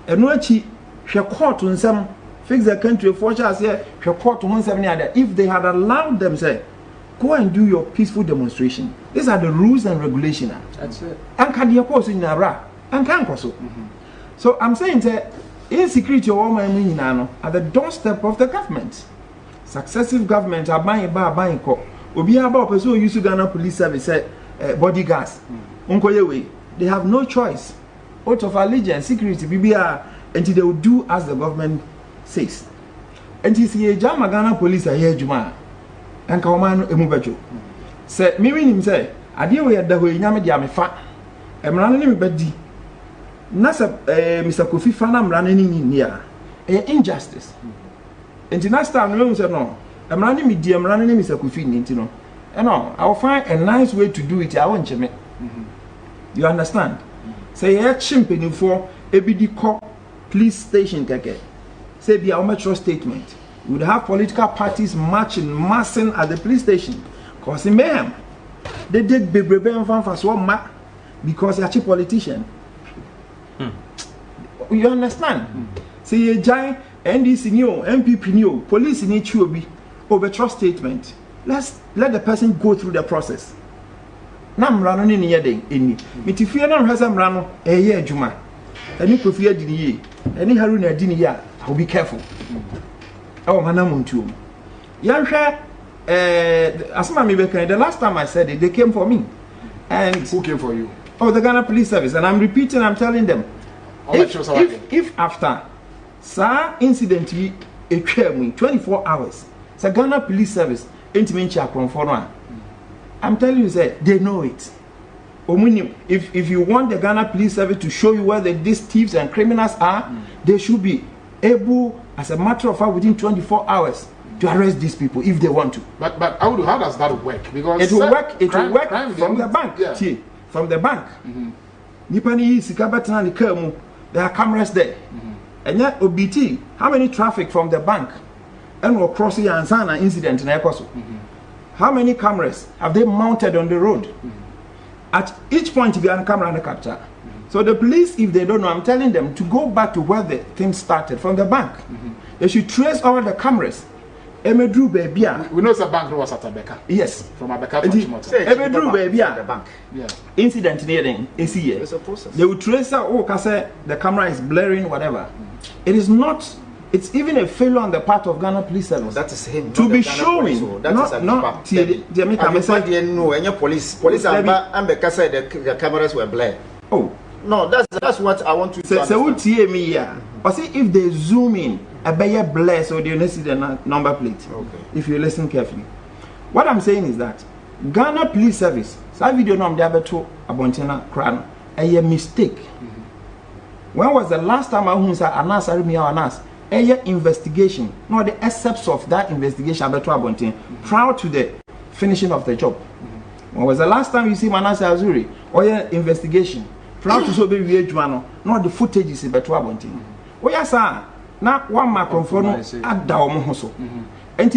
And no, she court on some fix the country for just here, she court on some other. If they had allowed them, say, go and do your peaceful demonstration. These are the rules and regulations. That's it. And can you cause in Nara? And can also. So I'm saying that insecurity at the doorstep of the government. Successive governments are buying co. Obi about person who used to Ghana police service bodyguards. They have no choice. Out of allegiance, security, BBR, until they will do as the government says. And you see a Jama Ghana police are here, Juma. And Kawaman Emubajo. Say, me him say, I deal with the way Yamadiame fat. I'm running bedi. Nasa Mr. Kofi Fanam running in here. Injustice. And the next time, no, no. I'm running with I'm running Mr. Kofi Nintino. And no, I'll find a nice way to do it. I want you. You understand? Say, a chimping for a BD police station. Say, be our metro statement. We would have political parties massing at the police station. Because in mayhem, they did baby fan for one because you're a politician. You understand? Say, a giant NDC new, MPP new, police in each will be over trust statement. Let the person go through the process. Nam rano ni niye de eni. Mitifia na rasa mrano eye adwuma. Eni kofia di niye. Eni haruna di niye. I'll be careful. Oh manam ntuom. Yanhwe asma me be kan the last time I said it they came for me. And who came for you? Oh, the Ghana Police Service, and I'm repeating, I'm telling them. If after sa incident we a 24 hours, the Ghana Police Service I'm telling you, say they know it. If you want the Ghana Police Service to show you where these thieves and criminals are, they should be able, as a matter of fact, within 24 hours to arrest these people if they want to. But how does that work? Because it will work. It will work from the bank. Yeah. See, from the bank. There are cameras there. And yet OBT, how many traffic from the bank and we're crossing and an incident in Ekoso? How many cameras have they mounted on the road? At each point you have a camera and a capture. So the police, if they don't know, I'm telling them to go back to where the thing started, from the bank. They should trace all the cameras. We know the bank was at Abeka. Yes. From Abeka to Chimota. The bank. Yeah. Incident near them. It's a process. They will trace out, the camera is blaring, whatever. It is not, it's even a failure on the part of Ghana Police Service. That is him. To be showing. Police the cameras were blared. Oh. No, that's what I want to say. So me here. But see, if they zoom in, I bet you bless or they see the number plate. Okay. If you listen carefully. What I'm saying is that Ghana Police Service, so video no they have to abontena crown a mistake. When was the last time I heard an investigation? No, the excepts of that investigation about to prior to the finishing of the job. When was the last time you see Manase Azuri or investigation? Proud to so be not the footage is about to abonting. Oh, yes, sir. Now, one microphone at Daumohoso. And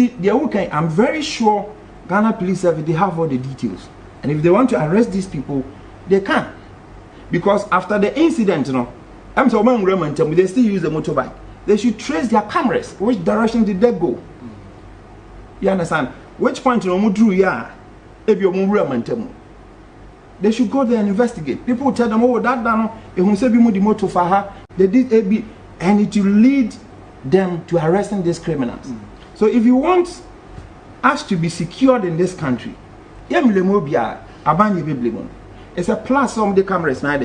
I'm very sure Ghana Police Service, they have all the details. And if they want to arrest these people, they can. Because after the incident, they still use the motorbike. They should trace their cameras. Which direction did they go? You understand? Which point they should go there and investigate. People will tell them, oh, that down, they did AB, and it will lead them to arresting these criminals. So if you want us to be secured in this country, it's a plus on the cameras now.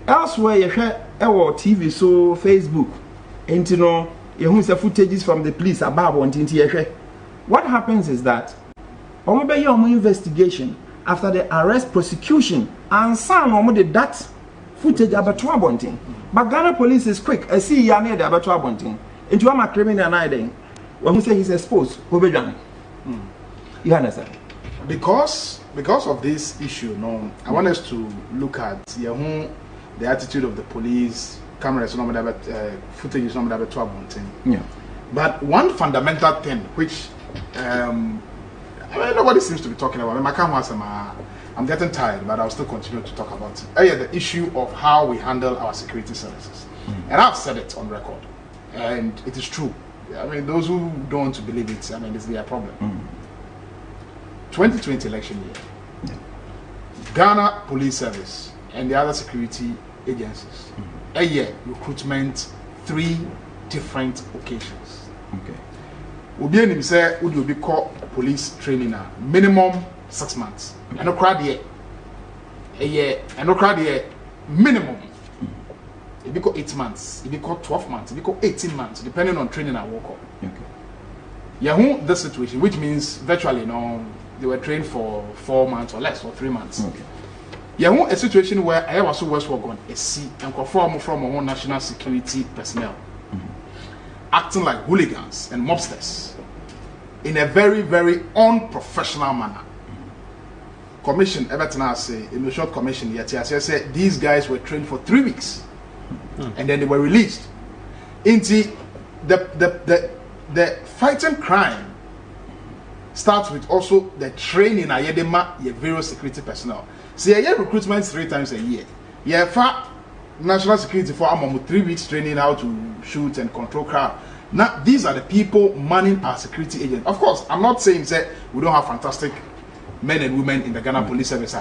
Elsewhere, you share our TV, so Facebook, and you have footages from the police about what happens is that investigation after the arrest, prosecution, and some that footage about bunting. But Ghana police is quick. I see you near the about bunting. Into a criminal hiding. When we say he's exposed, you understand? Because of this issue, I want us to look at the attitude of the police, cameras, footage is not about bunting. Yeah. But one fundamental thing which nobody seems to be talking about. I'm getting tired, but I'll still continue to talk about it. The issue of how we handle our security services. And I've said it on record. And it is true. Those who don't want to believe it, it's their problem. 2020 election year. Ghana Police Service and the other security agencies. Recruitment 3 different occasions. Okay. Obianim say would be called police training minimum 6 months. And no crowd here. A year and no crowd here minimum. It be called 8 months, it be called 12 months, it be called 18 months, depending on training and work up. Okay. This situation, which means virtually they were trained for 4 months or less or 3 months. Okay. A situation where I was West work on a C and conform from our own national security personnel. Acting like hooligans and mobsters in a very, very unprofessional manner. Commission, Everton I say, in the short commission, yet I said these guys were trained for 3 weeks and then they were released. Into the fighting crime starts with also the training of your various security personnel. See, I get recruitment 3 times a year. National security for 3 weeks training how to shoot and control crowd. Now these are the people manning our security agents. Of course, I'm not saying that we don't have fantastic men and women in the Ghana Police Service.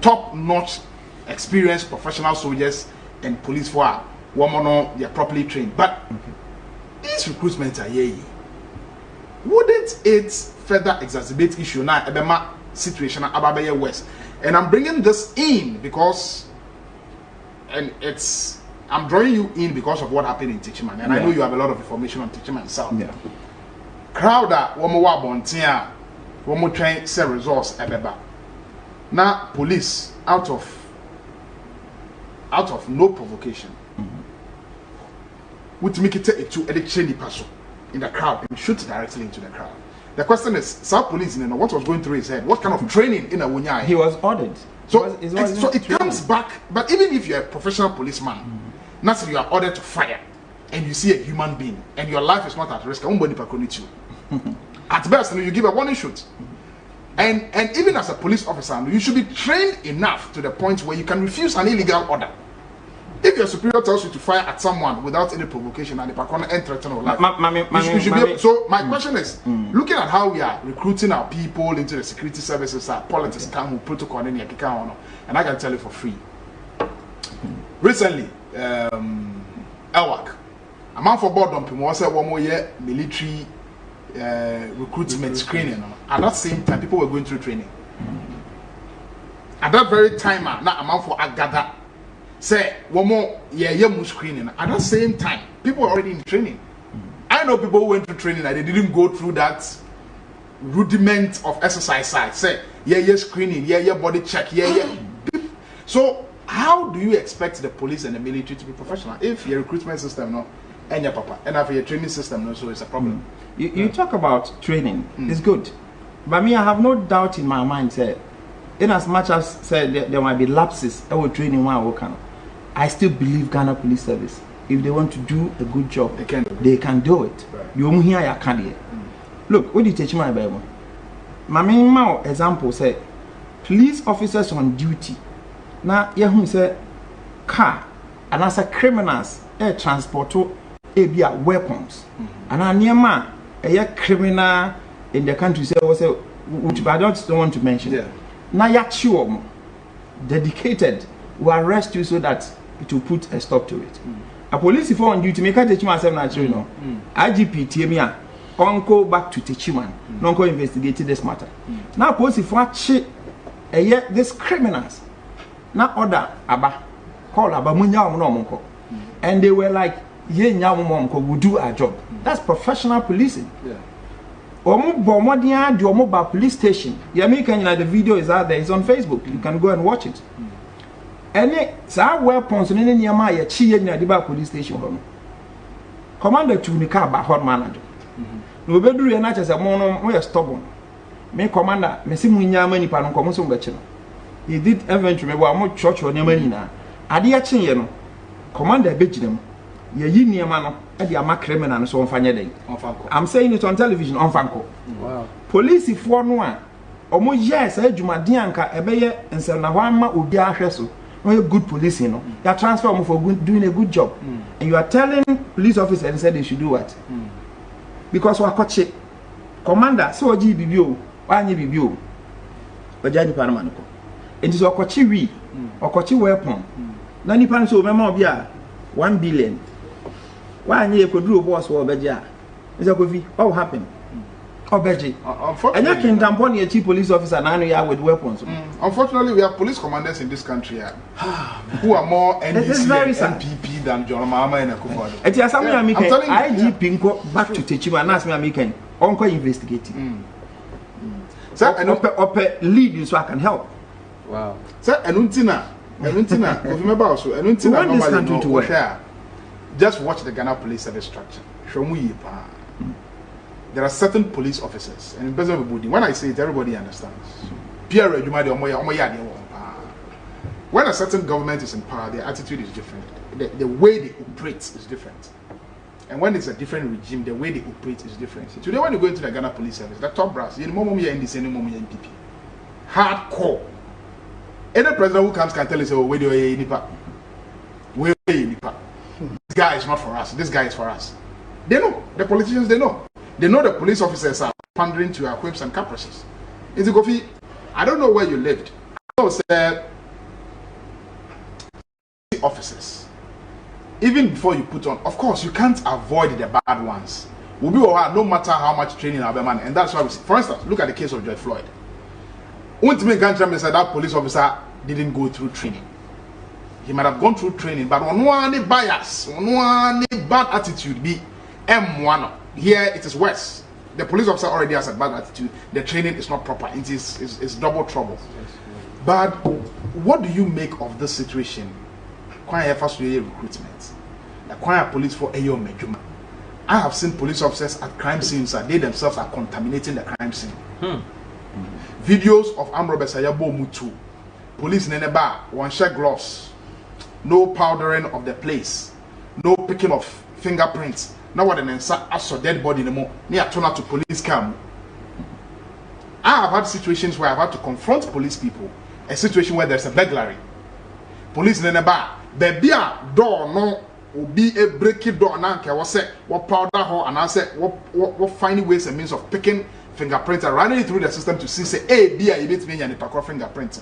Top-notch, experienced professional soldiers and police for they're properly trained. But these recruitments are wouldn't it further exacerbate issue now? Ebema situation at West, and I'm bringing this in because. And I'm drawing you in because of what happened in Techiman, and I know you have a lot of information on Techiman South. Crowder, one more bontia, one more train, say resource, ebeba. Now, police out of no provocation would make it to election the person in the crowd and shoot directly into the crowd. The question is, South Police, what was going through his head? What kind of training in a Wunya? He was ordered. So it comes back, but even if you're a professional policeman, naturally you are ordered to fire, and you see a human being, and your life is not at risk, at best, you give a warning shot. And even as a police officer, you should be trained enough to the point where you can refuse an illegal order. If your superior tells you to fire at someone without any provocation and and threaten your life, you should be able. So my question is, looking at how we are recruiting our people into the security services, politics, protocol, and I can tell you for free. Recently, ELWAC, a man for board dumping was one more year military recruitment screening. At that same time, people were going through training. At that very time, now a man for Agada. Say one more screening. At that same time, people were already in training. I know people who went through training and they didn't go through that rudiment of exercise side. Say screening, body check, So how do you expect the police and the military to be professional if your recruitment system and your papa and if your training system so it's a problem? You talk about training, it's good. But me, I have no doubt in my mind, say, in as much as said there might be lapses I will training one I still believe Ghana Police Service, if they want to do a good job, they can do it. You won't hear your candy. Look, what do you teach my Bible? My main example say police officers on duty. Now, you say car and as a criminals transport to weapons. And I near man a criminal in the country say which I don't want to mention. Yeah. Now you dedicated will arrest you so that it will put a stop to it. A police if on duty make I teach myself naturally no. IGP TMA uncle back to Techiman, non-co investigated this matter. Now, police if watch this criminals, now order Abba, call Abba Munya Monko, and they were like, Ye Nyamomko will do our job. That's professional policing. Omo the mobile police station. The American the video is out there, it's on Facebook. You can go and watch it. Any weapons in any Yamaya Chi in the police station. Commander to Nika Bahor manager. No bedru ya na chese mono we stubborn. Me commander me simu nyama ni pa no komo so ngache no. He did eventually me wa mo church o nyama ni na. Ade ya chenye no. Commander beginem. Ye yi niema no e de ama criminal no so onfanye den. I'm saying it on television on fanko. Wow. Police for no a omo yes adwumaden anka ebeye nsem na ho ama obi ahwe so. No you good police no. You transfer them for doing a good job. And you are telling police officers and said they should do what? Because wakoche commander so oji bibio wanye bibio oja ni pana manko enti so wakoche wi wakoche weapon na ni pan so mema obi a 1 billion wanye ekoduro boss wo obeje a is akofi what will happen obeje anya kindampo na chief police officer na ya with weapons. Unfortunately, we have police commanders in this country who are more NDC and NPP than John Mahama and Akufo-Addo. Eti asamu ya mike IGP nko back to Techiman na asemu ya mike onko investigating. So ope lead so I can help. Wow. So enuntina if remember also enuntina normally to share. Just watch the Ghana Police Service structure. Show me there are certain police officers and when I say it everybody understands. When a certain government is in power, their attitude is different. The way they operate is different. And when it's a different regime, the way they operate is different. Today, when you go into the Ghana Police Service, the top brass, you know, NPP, hardcore. Any president who comes can tell us, oh, where do you nipa? Where do you nipa? This guy is not for us. This guy is for us. They know. The politicians, they know. They know the police officers are pandering to our whips and caprices. It's Kofi. I don't know where you lived. I know said officers. Even before you put on, of course, you can't avoid the bad ones. We'll be no matter how much training our man, and that's why we see. For instance, look at the case of George Floyd. Ultimately, said that police officer didn't go through training. He might have gone through training, but on one bias, on one bad attitude, be M1. Here it is worse. The police officer already has a bad attitude. The training is not proper. It is double trouble. But what do you make of this situation? Kwanya first recruitment. The Kwanya police for Ayo Mejuma. I have seen police officers at crime scenes that they themselves are contaminating the crime scene. Videos of armed robbers Ayabo Mutu. Police in a bar, one share gloves, no powdering of the place, no picking of fingerprints. Now what an as a dead body anymore. Near turn out to police cam. I have had situations where I've had to confront police people. A situation where there's a burglary. Police in a bar. Baby a door no will be a breaking door and I was say what powder hole and I said what finding ways and means of picking fingerprints and running it through the system to see say hey be a bit me and the fingerprints.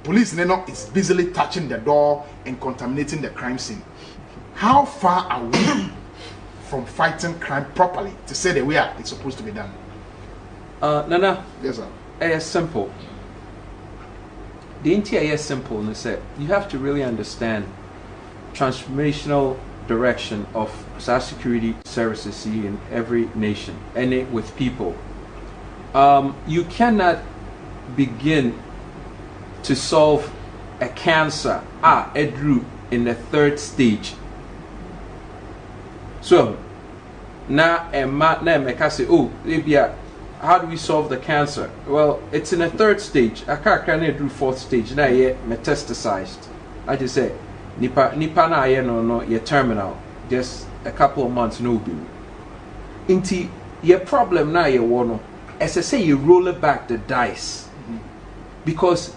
Police is busily touching the door and contaminating the crime scene. How far are we from fighting crime properly to say the way it's supposed to be done? Nana. Yes, sir. It's simple. The NTIA is simple in the set. You have to really understand transformational direction of cybersecurity services in every nation and it with people. You cannot begin to solve a cancer edru in the 3rd stage. So now say, oh, how do we solve the cancer? Well, it's in a 3rd stage. I can't do 4th stage. Now you're metastasized. I just say, nipa na no, you're terminal. Just a couple of months no be. Inti your problem now you want as I say you roll back the dice because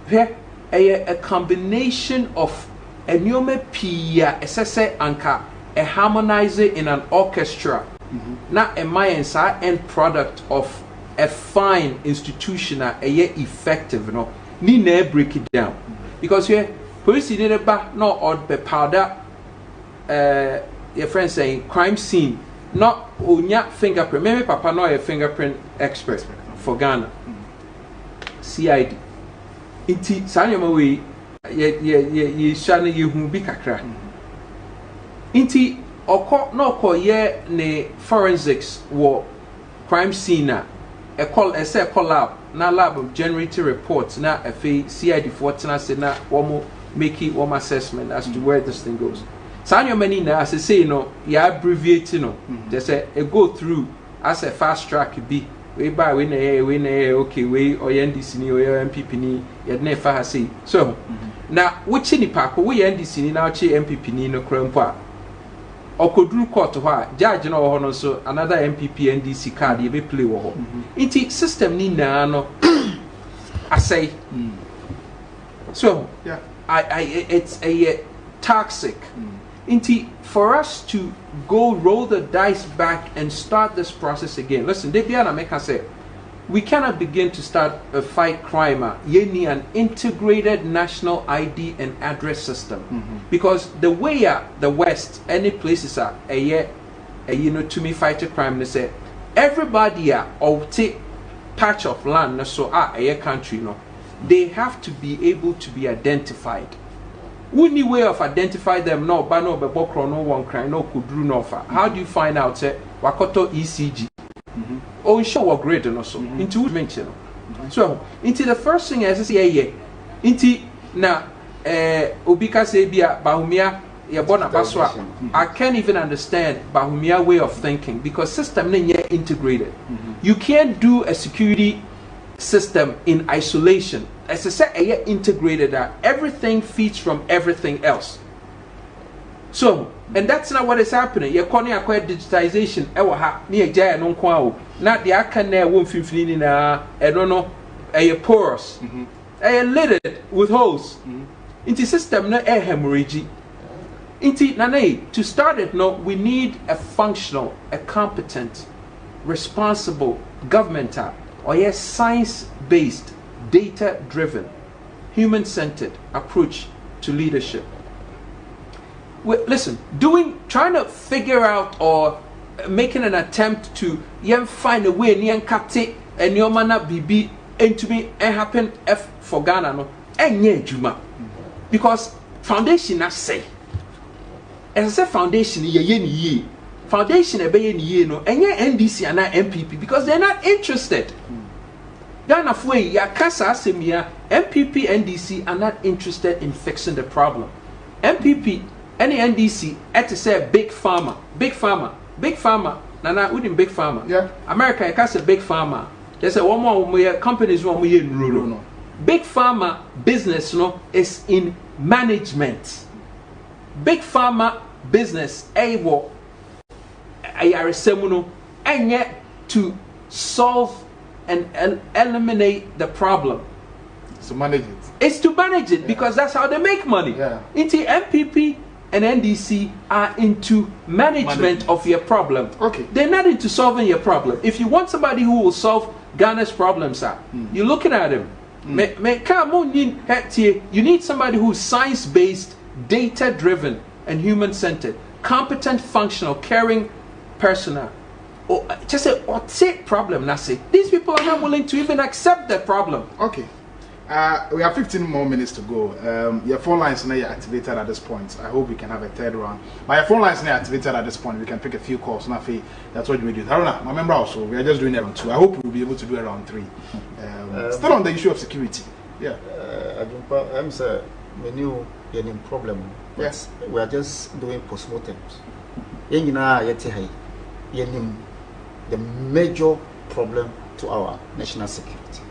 here a combination of a nneɛma pii a ɛsɛ sɛ anka a harmonize in an orchestra na a mind end product of a fine institution a effective no need to break it down because here police need a back no or be powder your friend saying crime scene not onya fingerprint maybe papa no a fingerprint expert for Ghana CID inti sanyama we ye shane ye hu bi kakra inti oko ye ne forensics wo crime scene a call a say call lab na lab generating reports na a CID 14 say na womo make it one assessment as to where this thing goes sanyama ni na as I say no ya abbreviate no they say a go through as a fast track be we buy we na okay we NDC ni or MPP ni ye na fa ha say so na which ni pa ko we NDC ni na chi MPP ni no krampo a okoduru court ho a judge na ho no so another MPP NDC card ye be play wo ho inti system ni na no I say so yeah it's a toxic inti for us to go roll the dice back and start this process again. Listen, Debiana Meka said, we cannot begin to start a fight crime. You need an integrated national ID and address system. Because the way the West, any places are, to me fight a crime, they say, everybody or take patch of land, so a country, they have to be able to be identified. Only way of identify them no bano bebokro no one crime no kudru no fa. How do you find out wakoto ECG? Oh show what grade no so into mention. So into the first thing as say into na obika say bia bahumia ya bona baswa. I can't even understand bahumia way of thinking because system na integrated. You can't do a security system in isolation. As I said, integrated that everything feeds from everything else. So, and that's not what is happening. You're calling acquired digitization. Not the akane won't feel na I don't know a porous. A littered with holes. Into system na a hemorrhage. Into nane to start it no, we need a functional, a competent, responsible government or science-based, data-driven, human-centered approach to leadership. Listen, trying to figure out or making an attempt to find a way and your mana BB into me and happen F for Ghana no juma because foundation I say as I say foundation ye foundation ye no NDC and MPP because they're not interested. Ghana way ya kasa asemia MPP NDC are not interested in fixing the problem. MPP any NDC at to say big pharma nana within big pharma yeah America ya kasa big pharma they say one more companies one more in rural no big pharma business no is in management. Big pharma business able and yet to solve and eliminate the problem. To manage it. It's to manage it because that's how they make money. Yeah. Into MPP and NDC are into management of your problem. Okay. They're not into solving your problem. If you want somebody who will solve Ghana's problems, you're looking at him. You need somebody who's science-based, data-driven, and human-centered, competent, functional, caring personnel. Just say, take problem, Nasi. These people are not willing to even accept that problem. Okay. We have 15 more minutes to go. Your phone lines are activated at this point. I hope we can have a third round. But your phone lines are activated at this point. We can pick a few calls. That's what we do. Haruna, my member also, we are just doing around 2. I hope we'll be able to do around 3. Still on the issue of security. Yeah. I'm saying, we knew any problem. Yes. We are just doing postmortems. The major problem to our national security.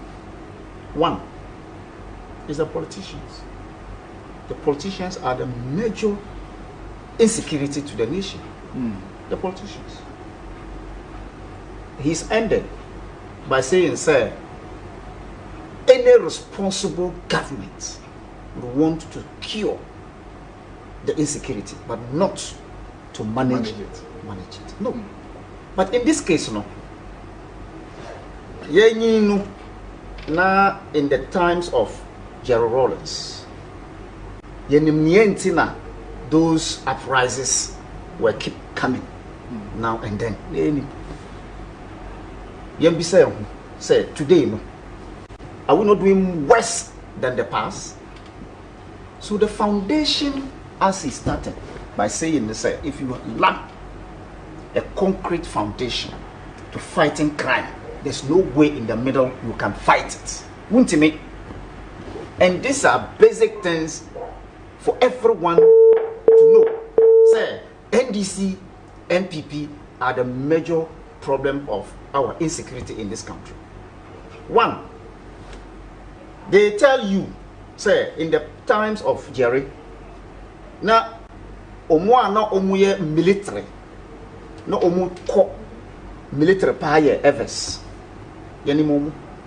One is the politicians. The politicians are the major insecurity to the nation. The politicians. he's ended by saying, sir, any responsible government would want to cure the insecurity, but not to manage it. No. But in this case, no. Now, in the times of Jerry Rawlings, those uprisings will keep coming now and then. Say today, no, are we not doing worse than the past? So the foundation, as he started by saying, say, if you lack a concrete foundation to fighting crime, there's no way in the middle you can fight it. Won't you make? And these are basic things for everyone to know. Say, NDC, NPP are the major problem of our insecurity in this country. One, they tell you, say, in the times of Jerry, na omwa na omuye military, no omu ko military paye evers.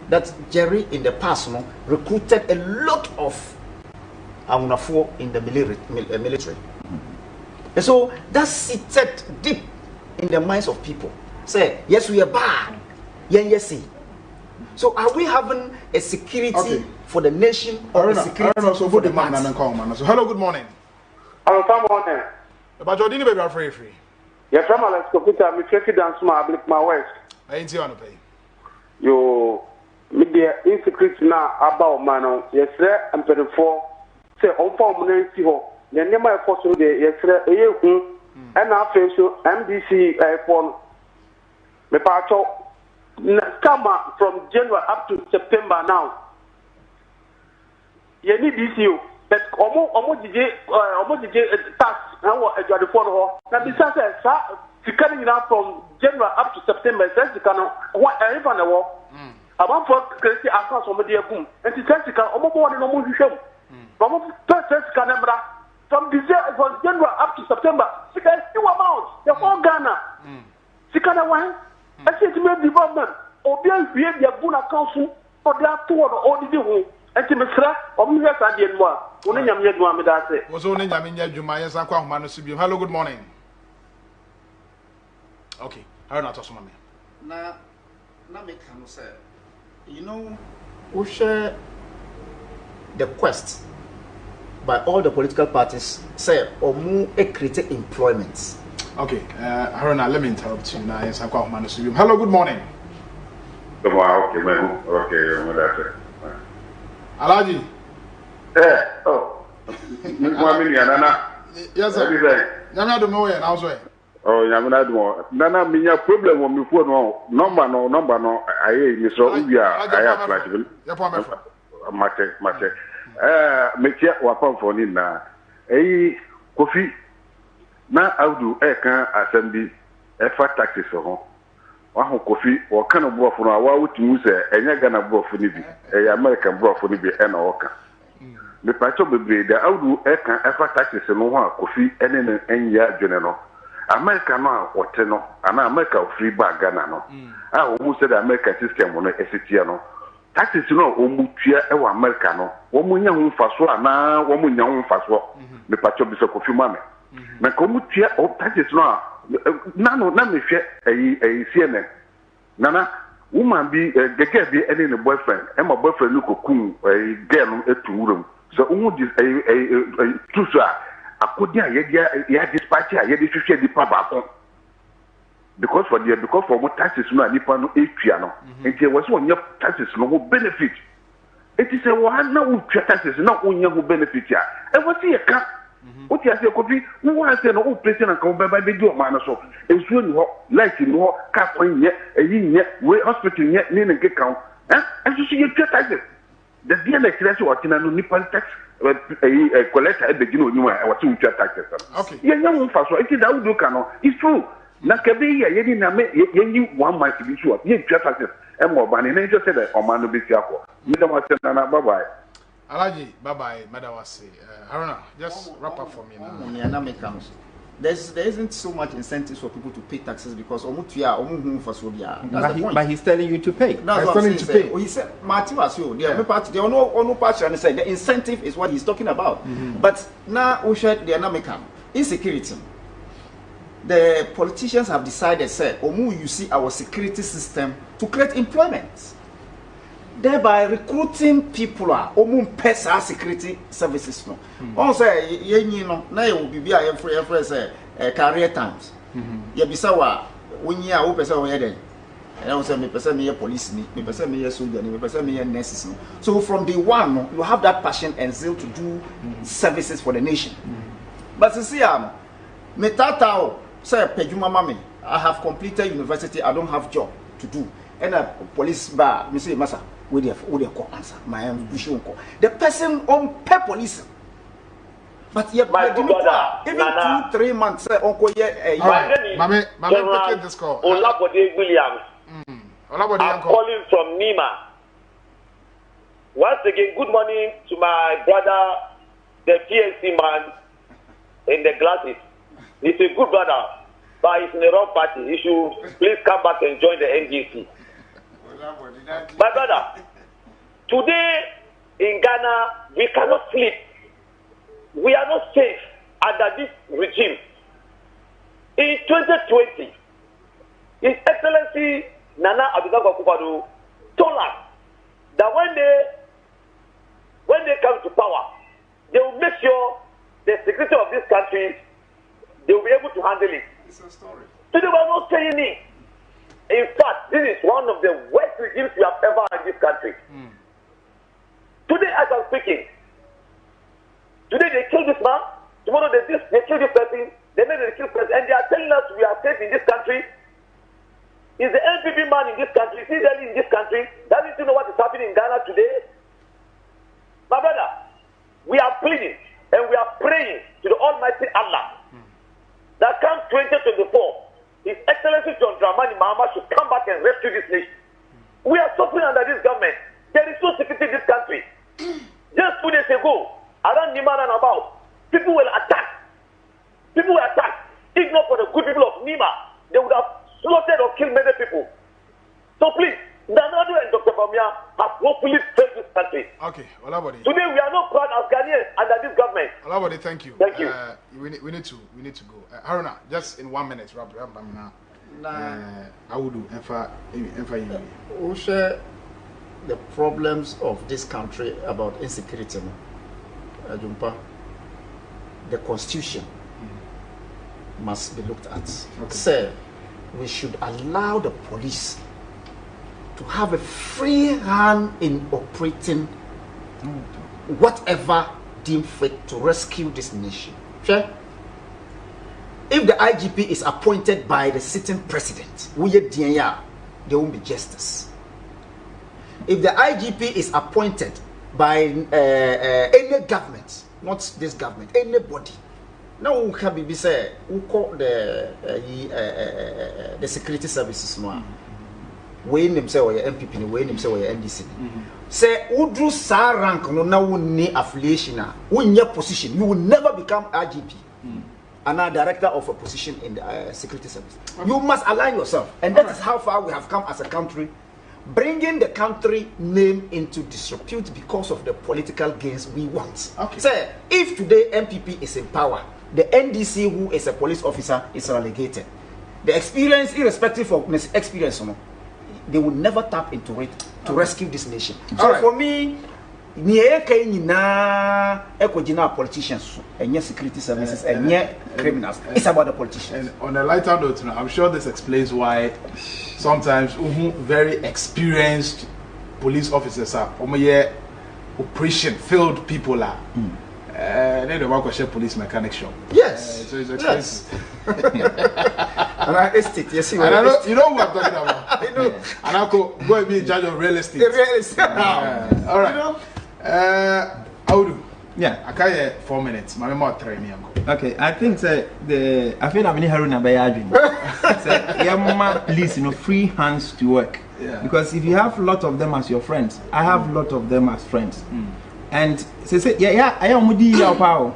That Jerry in the past recruited a lot of Amunafo in the military. And so that seated deep in the minds of people. Say, yes, we are bad. Yes. So are we having a security for the nation or a security for the man? So hello, good morning. Hello, good morning. About your dinner, baby, are free. Yes, I'm Alex Computer. Me check it down small, blick my west. I ain't see on the pay. You media insecurity now about man. Yes, sir. I'm 34. Say on form nancy ho. The name I force you there. Yes, sir. And I face you MDC phone. Me pacho. Come from January up to September now. You need this you. But almost tax. How a job for her. Now besides that, she coming out from January up to September. Says she can what everyone the war. About for crazy across from the boom. And she says she can almost more than almost show. From December from January up to September, she can still amount. The whole Ghana. She can one. I said to me development. Or be a good council for their two or the home. And to Mr. or me, yes, I did more. Only I'm yet one with that. Was only Yaminia Jumayas and Kwamano Sibium. Hello, good morning. Okay, I don't know to me. Now, make him say, you know, we share the quest by all the political parties, say, or more create employment. Okay, Haruna, let me interrupt you now. Yes, I'm Kwamano Sibium. Hello, good morning. Okay, man. Okay, Alaji. Yes, sir. Yamina do know where also. Oh, Yamina do. Nana, minya problem on me phone no number no. Aye, Mr. Ubia. I have flash. Mate. Make ya wapam for ni na. Kofi. Na audu kan assembly effort taxes ho. Wahu Kofi or kind of bro for now, why would you say any Ghana bro for Nibi, a American bro for Nibi and Oka? The patch of the breed, the Audu Ekan effort taxes and no Kofi and any year general. America now or Teno, and America free bag Ghana no. I almost said the American system on a Citiano. Taxes no, Omutia, our Americano, Womunya Faswa, now Womunya Faswa, the patch of the Kofi Mame. Nakomutia or taxes no. Nano na me hwe a CNN nana woman bi gege bi any ne boyfriend and my boyfriend no kokun a girl etuwurum so who this true so akodi a ya dispatch a ye de hwehwe di pa ba because for more taxes no nipa no etua no enti was one your taxes no benefit it is a one na wo taxes na onya go benefit ya e what ye ka what you say, Kofi, who wants to know president come by the door, man? So, it's really like you know, cap on yet, a year, way hospital yet, near get count. And you see your taxes. The DLX that's what in a Nippon tax collector at the beginning, or two taxes. Okay. Yeah, young fast, it is out do cano. It's true. Nakabe, you didn't you 1 month to be sure. You taxes and more money. And just said that, or man, be careful. You don't want to say, bye bye. Alaji, bye bye, Madam Wasi. Haruna, just wrap up for me now. there isn't so much incentives for people to pay taxes because but he's telling you to pay. That's what I'm saying. He said, Martin was you. The no part and say the incentive is what he's talking about. But now we should the American insecurity. The politicians have decided, say, you see our security system to create employment, thereby recruiting people pesa security services. No, also you know now you will be every career times. You be sawa when you are pesa then. And also me person me police me person me soldier me person me nurses. So from day one you have that passion and zeal to do services for the nation. But you see me tata say pejuma mami I have completed university I don't have job to do and a police bar me say masa we dey answer my vision ko the person on pay police but yet even 2-3 months say onko ye mame take this call Olabode Williams Olabode I'm calling from Nima. Once again, good morning to my brother, the PNC man in the glasses. He's a good brother, but he's in the wrong party. He should please come back and join the NDC. My brother, today in Ghana, we cannot sleep. We are not safe under this regime. In 2020, His Excellency Nana Abdullah Akufo-Addo told us that when they come to power, they will make sure the security of this country, they will be able to handle it. It's a story. Today we are not saying it. In fact, this is one of the worst regimes we have ever had in this country. Today, as I'm speaking, today they kill this man, tomorrow they kill this person, they make the kill person, and they are telling us we are safe in this country. Is the NPP man in this country, is he really in this country? Doesn't you know what is happening in Ghana today? My brother, we are pleading and we are praying to the Almighty Allah that comes 2024, His Excellency John Dramani Mahama should come back and rescue this nation. We are suffering under this government. There is no security in this country. Just 2 days ago, around Nima and about, people were attacked. People were attacked. If not for the good people of Nima, they would have slaughtered or killed many people. So please, Nanado and Dr. Bamia have hopefully saved this country. Okay, Olabode. Today we are not proud as Ghanaians under this government. Olabode, thank you. Thank you. We need to go. Haruna, just in 1 minute, wrap up now. I will do. We'll share the problems of this country about insecurity. The constitution must be looked at. Say, we should allow the police to have a free hand in operating whatever deemed fit to rescue this nation. Sure? If the IGP is appointed by the sitting president, there won't be justice. If the IGP is appointed by any government, not this government, anybody, now we can be say we call the security services now. We name say we MPP, we name say we NDC. Say who drew sa rank no now we need affiliation, we in your position, you will never become IGP. And a director of a position in the security service. You must align yourself, and that is how far we have come as a country, bringing the country name into disrepute because of the political gains we want. Say, if today MPP is in power, the NDC, who is a police officer, is relegated. The experience, irrespective of experience, they will never tap into it to rescue this nation. So for me, politicians and security services and criminals. It's about the politicians. And on a lighter note, I'm sure this explains why sometimes very experienced police officers are operation field people are. They don't work with police mechanic shop. Yes. So it's expensive. And I estate, yes, and I know, you know what I'm talking about. I know. And I'll go and be in charge of real estate. Real estate. All right. You know? Audu. Yeah. I can't hear 4 minutes. My mom train me. Okay, I think I feel I'm in Haruna by Adrian. Please, free hands to work. Yeah. Because if you have a lot of them as your friends, I have a lot of them as friends. And say, I am with you, power.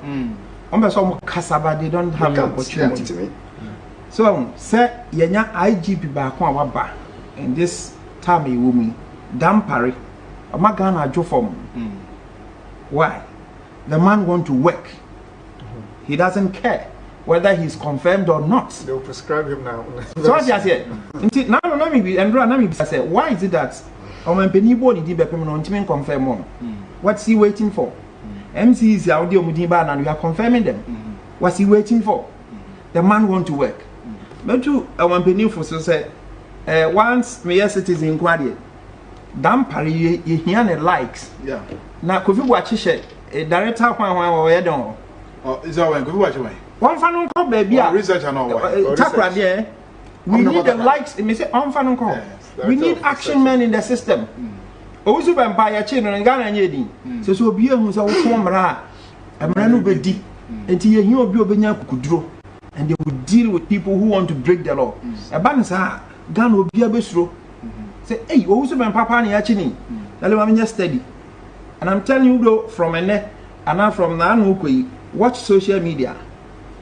some cassava, they don't have the opportunity. So, say, yenya IGP back one bar, and this time a woman, Dampari, a magana jo form. Why? The man want to work. He doesn't care whether he's confirmed or not. They'll prescribe him now. So what I say? Now, let me say, why is it that when Penny did be confirm what's he waiting for? MC is audio mudiba and we are confirming them. What's he waiting for? The man want to work. But to when Penny for so say, once me citizen inquiry, damn pari you hear the likes. Yeah. Now could you watch it? A director when don't. Oh, is that when good watch away? One fan call baby. Research and all. Takra there. We need the likes. Me say on fan call. We need action men in the system. Ozu vampire children and Ghana nyedi. So be who say wo mra. Amra no bedi. Enti ye hin obi obenya kukuduro. And they will deal with people who want to break the law. Eba nsa Ghana obi abesuro. Say hey, Ozu vampire na ya chini. Dale wa menya steady. And I'm telling you though from ene and now from na watch social media.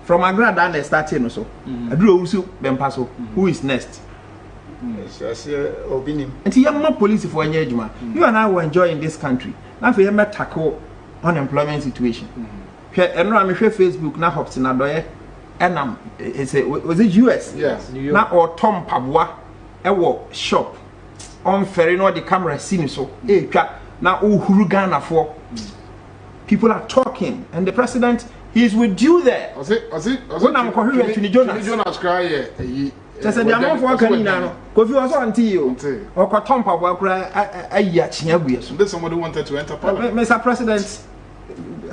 From Agra down they starting also. I do also Bempaso. Who is next? And you are not police for any juma. You and I will enjoy in this country. Now for you tackle unemployment situation. And I'm sure Facebook now hops in Adoye. And was it US? Yes. Now or Tom Pabwa a shop on Ferrino the camera scene so. Now Uhuru Ghana for people are talking and the president is with you there. Was it? When I'm calling Jonas cry. Just a diamond for Canino. Because you also until you or Katompa Wakra a yachia. There's somebody wanted to enter parliament. Mr. President,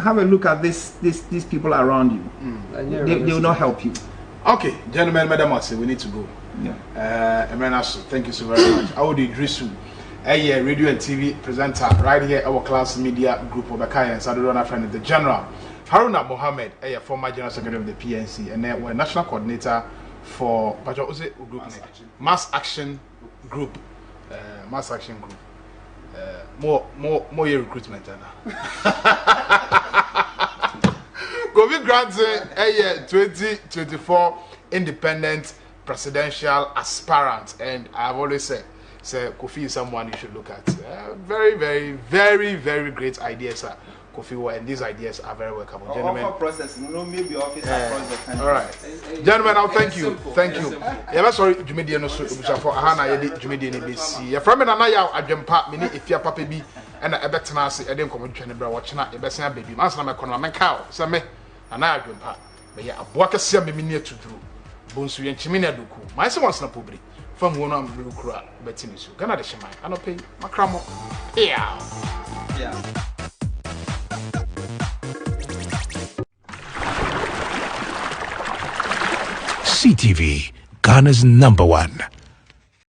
have a look at these people around you. They will not help you. Okay, gentlemen, Madam Masi, we need to go. Yeah. Emenasu, thank you so very much. I would Drisu, a radio and TV presenter right here, our class media group of Bakaya and Sadurana friend, the General. Haruna Mohammed, a former General Secretary of the PNC, and we're National Coordinator for Mass Action Group. Mass Action Group. More year recruitment. COVID grants a 2024 independent presidential aspirant, and I've always said Kofi is someone you should look at. Very, very, very, very great ideas, sir. Kofi, and these ideas are very welcome. Gentlemen, process, maybe office across the country. All right, gentlemen, I'll thank you. Thank you. Yeah, sorry, Jumedian for Hana, Jumedian BC. You're from an Anaya, Adjumpa, Mini, if you're Papa B, and a better nurse, I didn't come to watching out your best baby. Master, my economic cow, some me, and I Adjumpa. But yeah, a book is me near to do. Bonsu and Chimina Duku. My son wants na public. From one of the Lucra, betting you. Gonna the Shemai, and I'll pay Macramo. Yeah. CTV, Ghana's #1.